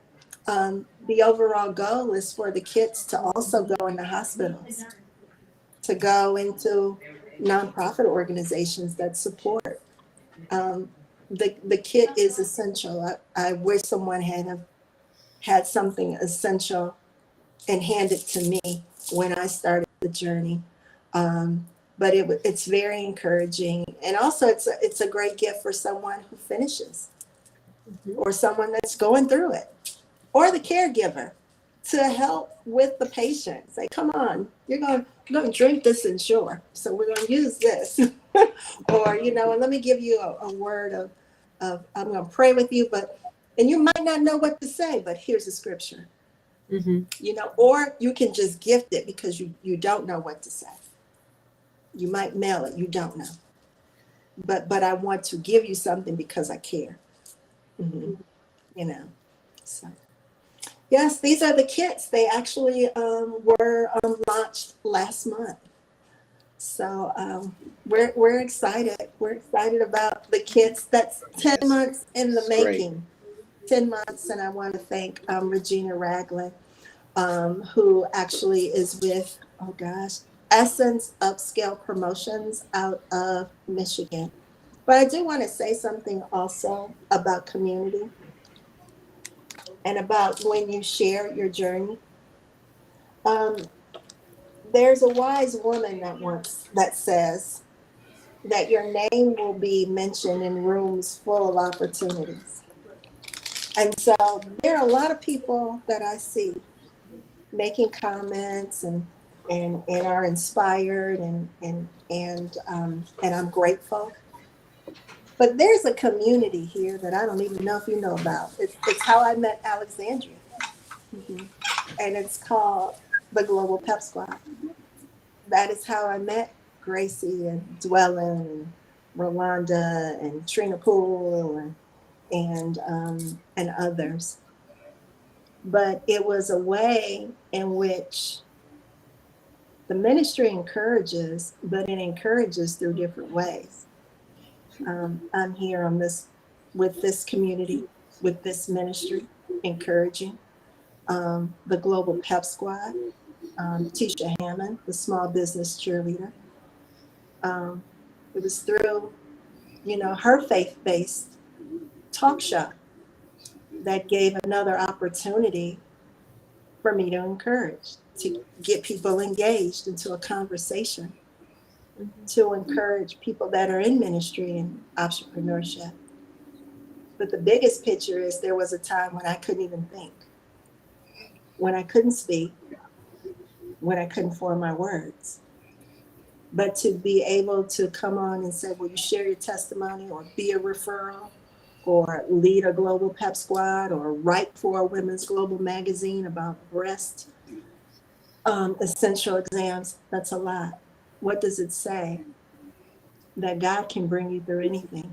the overall goal is for the kits to also go into hospitals, to go into nonprofit organizations that support. The kit is essential. I wish someone had something essential and handed to me when I started the journey. But it's very encouraging. And also it's a great gift for someone who finishes or someone that's going through it, or the caregiver to help with the patient. Say, come on, you're going to drink this Ensure, so we're going to use this. Or, and let me give you a word of I'm going to pray with you, but And you might not know what to say, but here's a scripture, Mm-hmm. or you can just gift it because you don't know what to say. You might mail it, you don't know. But I want to give you something because I care. Mhm. So yes, these are the kits. They actually were launched last month. So we're excited. We're excited about the kits. That's 10 months in the It's great. making. 10 months, and I want to thank Regina Ragland, who actually is with, oh gosh, Essence Upscale Promotions out of Michigan. But I do want to say something also about community and about when you share your journey. Um, there's a wise woman that says that your name will be mentioned in rooms full of opportunities. And so there are a lot of people that I see making comments and are inspired and I'm grateful. But there's a community here that I don't even know if you know about. It's how I met Alexandria. Mhm. And it's called the Global Pep Squad. That is how I met Gracie and Dwellin and Rolanda and Trina Poole and others. But it was a way in which the ministry encourages, but it encourages through different ways. I'm here on this with this community, with this ministry, encouraging the Global Pep Squad, Tisha Hammond, the small business cheerleader. Um, it was through, her faith-based talk show that gave another opportunity for me to encourage, to get people engaged into a conversation, to encourage people that are in ministry and entrepreneurship. But the biggest picture is there was a time when I couldn't even think, when I couldn't speak, when I couldn't form my words. But to be able to come on and say, will you share your testimony or be a referral or lead a global pep squad or write for a women's global magazine about breast essential exams, that's a lot. What does it say? That God can bring you through anything,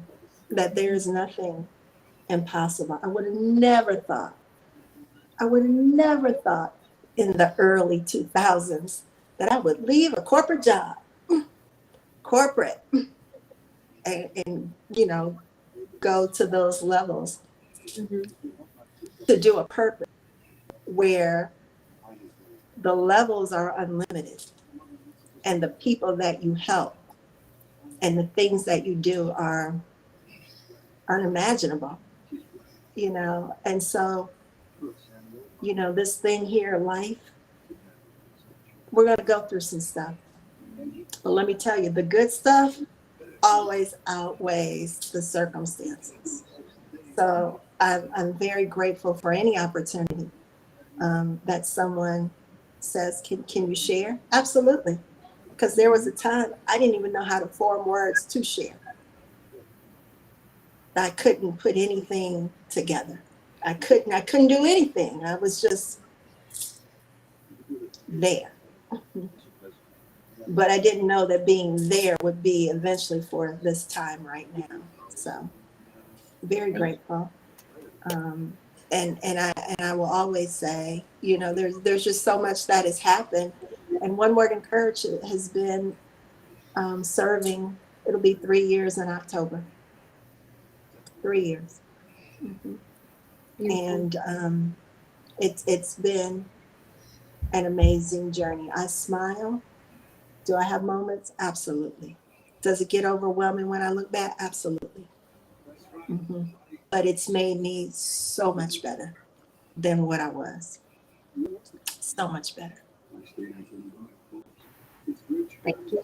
that there is nothing impossible. I would have never thought in the early 2000s that I would leave a corporate job, and go to those levels to do a purpose where the levels are unlimited and the people that you help and the things that you do are unimaginable, and so this thing here, life, we're going to go through some stuff, but let me tell you, the good stuff always outweighs the circumstances. So I'm very grateful for any opportunity that someone says, can you share? Absolutely. Because there was a time I didn't even know how to form words to share. I couldn't put anything together. I couldn't do anything. I was just there. But I didn't know that being there would be eventually for this time right now. So very grateful. And I will always say, there's just so much that has happened. And one word encouraged has been serving. It'll be 3 years in October. 3 years. Mm-hmm. And it's been an amazing journey. I smile. Do I have moments? Absolutely. Does it get overwhelming when I look back? Absolutely. Mm-hmm. But it's made me so much better than what I was. So much better. Thank you.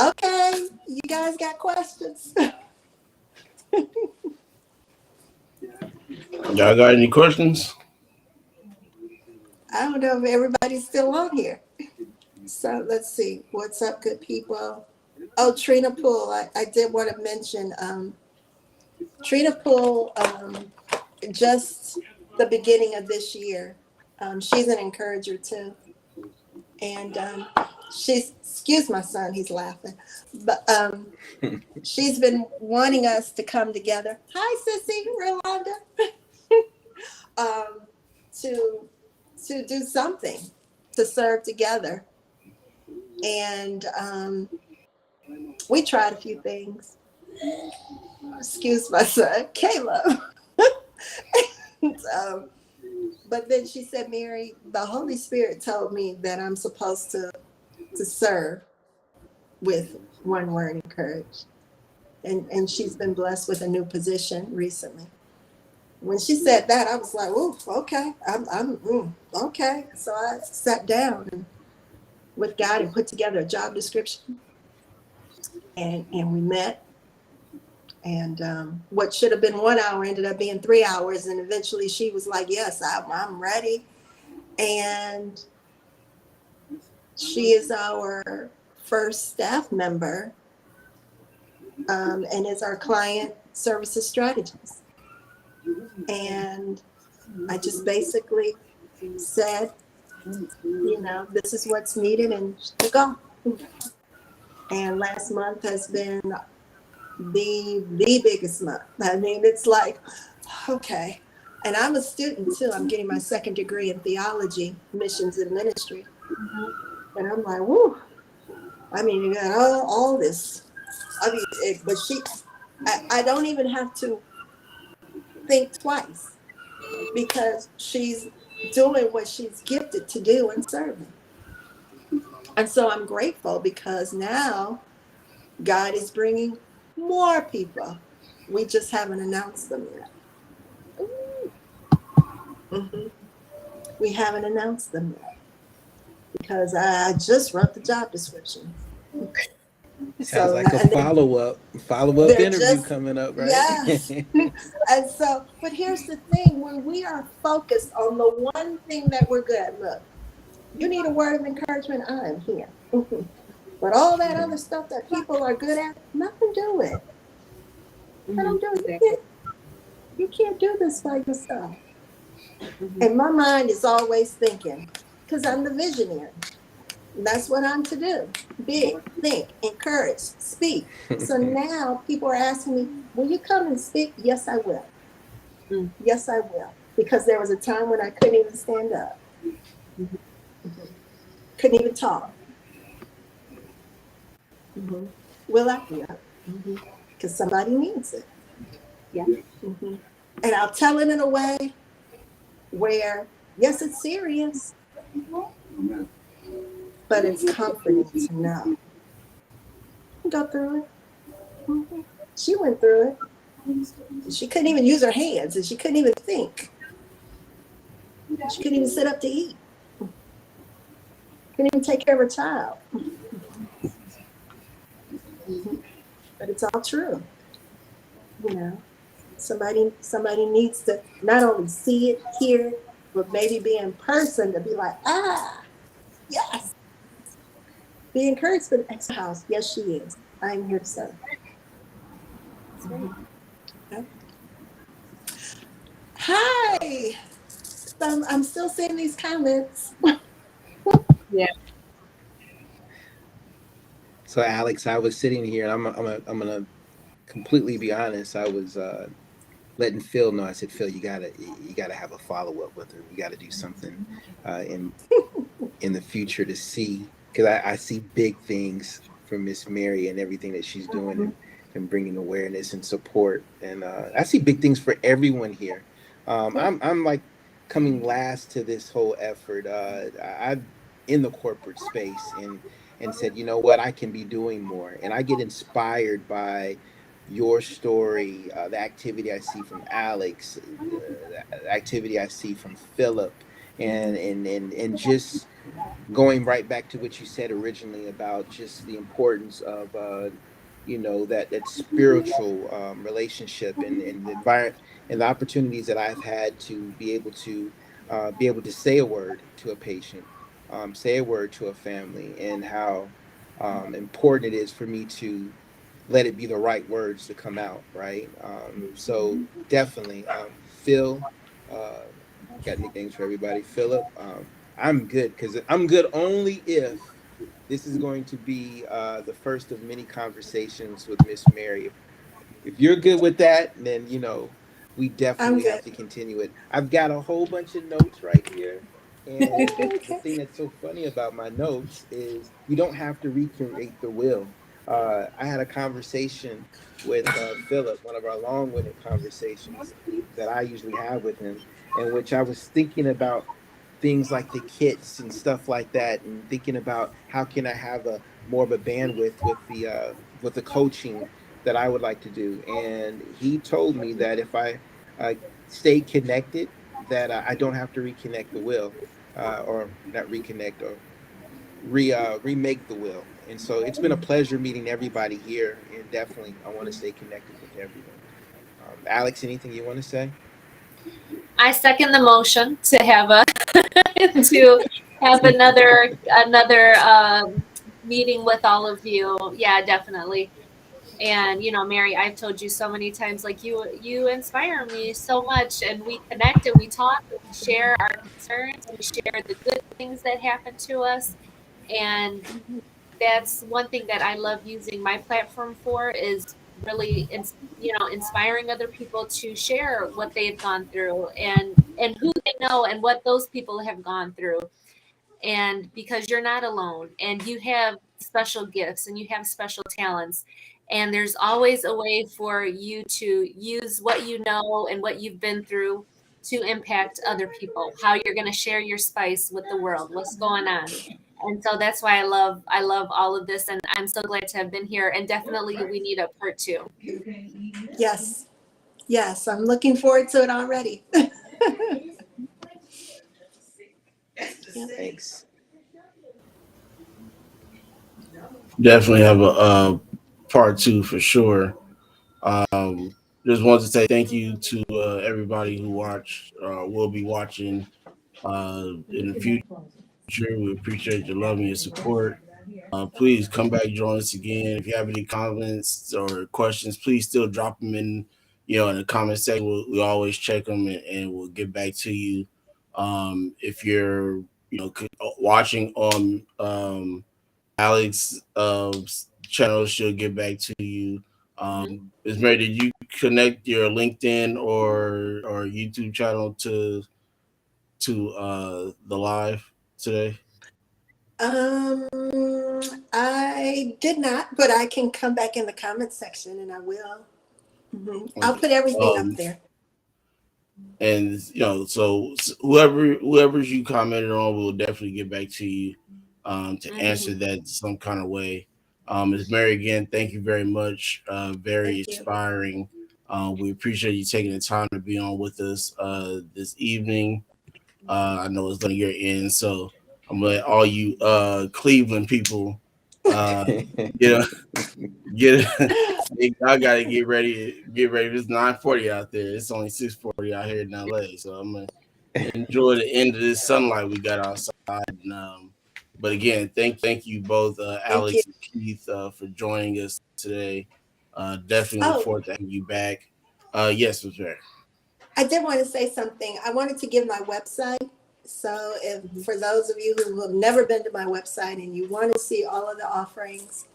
Okay, you guys got questions? Y'all got any questions? I don't know if everybody's still on here. So let's see. What's up, good people? Oh, Trina Poole. I did want to mention Trina Poole, just the beginning of this year, she's an encourager too. And excuse my son, he's laughing. But she's been wanting us to come together. Hi, Sissy, Rolanda. To do something, to serve together. And we tried a few things. Excuse my son, Caleb. And, but then she said, Mary, the Holy Spirit told me that I'm supposed to serve with one word, encourage. And she's been blessed with a new position recently. When she said that, I was like, "Oh, okay, okay." So I sat down and, with God, and put together a job description, and we met. And what should have been 1 hour ended up being 3 hours, and eventually she was like, "Yes, I'm ready," and she is our first staff member, and is our client services strategist. And I just basically said, this is what's needed, and to go. And last month has been the biggest month. I mean, it's like, okay. And I'm a student too. I'm getting my second degree in theology, missions and ministry. And I'm like, whoo. I mean, you got all this. I mean, but I don't even have to think twice, because she's doing what she's gifted to do and serving. And so I'm grateful, because now God is bringing more people. We just haven't announced them yet. Mm-hmm. We haven't announced them yet, because I just wrote the job description. Sounds like a follow-up interview coming up, right? Yes. And so, but here's the thing, when we are focused on the one thing that we're good at, look, you need a word of encouragement, I'm here. But all that other stuff that people are good at, nothing do it. I don't do it. You can't do this by yourself. And my mind is always thinking, because I'm the visionary. That's what I'm to do. Big, think, encourage, speak. So now people are asking me, will you come and speak? Yes, I will. Yes, I will. Because there was a time when I couldn't even stand up. Couldn't even talk. Will I? Yeah. Because somebody needs it. Yeah. And I'll tell it in a way where, yes, it's serious, but it's comforting to know. Go through it. She went through it. She couldn't even use her hands, and she couldn't even think. She couldn't even sit up to eat. Couldn't even take care of her child. But it's all true. Somebody needs to not only see it, hear it, but maybe be in person to be like, yes. Be encouraged for the extra house. Yes, she is. I am here to serve. Okay. Hi. I'm still seeing these comments. Yeah. So Alex, I was sitting here, and I'm gonna completely be honest. I was letting Phil know. I said, Phil, you gotta have a follow up with her. You got to do something in the future to see, because I see big things for Miss Mary and everything that she's doing, and bringing awareness and support. And I see big things for everyone here. I'm like coming last to this whole effort. I'm in the corporate space, and said, you know what, I can be doing more. And I get inspired by your story, the activity I see from Alex, the activity I see from Philip, and just going right back to what you said originally about just the importance of that spiritual relationship, and the environment and the opportunities that I've had to be able to say a word to a patient, say a word to a family, and how important it is for me to let it be the right words to come out, right? So definitely, Phil, uh, got nicknames for everybody. Philip, I'm good because I'm good only if this is going to be the first of many conversations with Miss Mary. If you're good with that, then we I'm definitely good. have to continue it. I've got a whole bunch of notes right here. And the Okay. thing that's so funny about my notes is you don't have to recreate the will. I had a conversation with Philip, one of our long-winded conversations that I usually have with him, in which I was thinking about things like the kits and stuff like that, and thinking about how can I have a more of a bandwidth with the coaching that I would like to do. And he told me that if I uh, stay connected, that I don't have to reconnect the will, or not reconnect, or remake the will. And so it's been a pleasure meeting everybody here, and definitely I want to stay connected with everyone. Alex, anything you want to say? I second the motion to have a to have another meeting with all of you. Yeah, definitely. And Mary, I've told you so many times, like you inspire me so much, and we connect and we talk and we share our concerns, we share the good things that happen to us. And that's one thing that I love using my platform for, is really inspiring other people to share what they've gone through, and who they know and what those people have gone through. And because you're not alone, and you have special gifts and you have special talents, and there's always a way for you to use what you know and what you've been through to impact other people, how you're going to share your spice with the world, what's going on. And so that's why I love all of this, and I'm so glad to have been here, and definitely we need a part two. Yes. Yes. I'm looking forward to it already. Thanks. Definitely have a part two for sure. Um, just wanted to say thank you to everybody who watched, will be watching in the future. We appreciate your love and your support. Please come back, join us again. If you have any comments or questions, please still drop them in the comment section. We always check them, and we'll get back to you. If you're, watching on Alex channel, she'll get back to you. Ms. Mary, did you connect your LinkedIn or YouTube channel to the live today? I did not, but I can come back in the comment section and I will. I'll put everything up there. And so whoever's you commented on, we'll definitely get back to you to answer that some kind of way. Ms. Mary, again, thank you very much. Very inspiring. We appreciate you taking the time to be on with us this evening. I know it's on your end, so I'm gonna let all you Cleveland people get I gotta get ready. It's 9:40 out there. It's only 6:40 out here in LA. So I'm gonna enjoy the end of this sunlight we got outside. And, but again, thank you both, Alex and Keith, for joining us today. Definitely look forward to having you back. Yes, Ms. Mary. I did want to say something. I wanted to give my website. So if for those of you who have never been to my website and you want to see all of the offerings,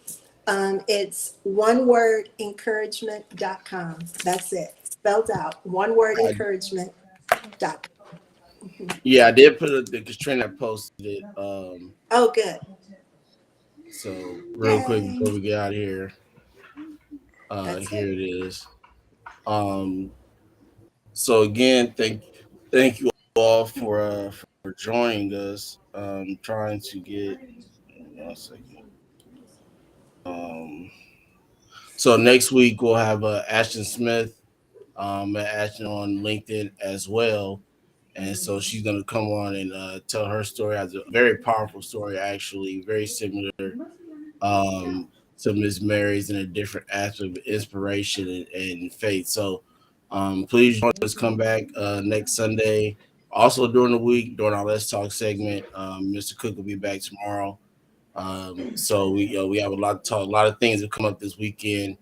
it's onewordencouragement.com. That's it. Spelled out. Onewordencouragement.com. Yeah, I did put the Katrina posted it. Oh, good. So real quick before we get out of here, here it is. So again, thank you all for joining us. Trying to get 1 second. So next week we'll have Ashton Smith, Ashton on LinkedIn as well, and so she's gonna come on and tell her story. Has a very powerful story, actually, very similar to Miss Mary's in a different aspect of inspiration and faith. So please join us. Come back next Sunday. Also during the week, during our Let's Talk segment, Mr. Cook will be back tomorrow. So we have a lot to talk. A lot of things have come up this weekend.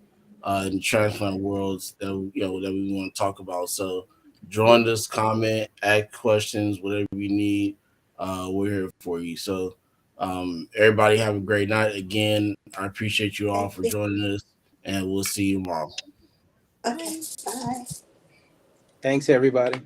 in the transplant worlds that that we want to talk about. So join us, comment, ask questions, whatever you need. We're here for you. So everybody have a great night. Again, I appreciate you all for joining us, and we'll see you tomorrow. Okay, bye. Thanks, everybody.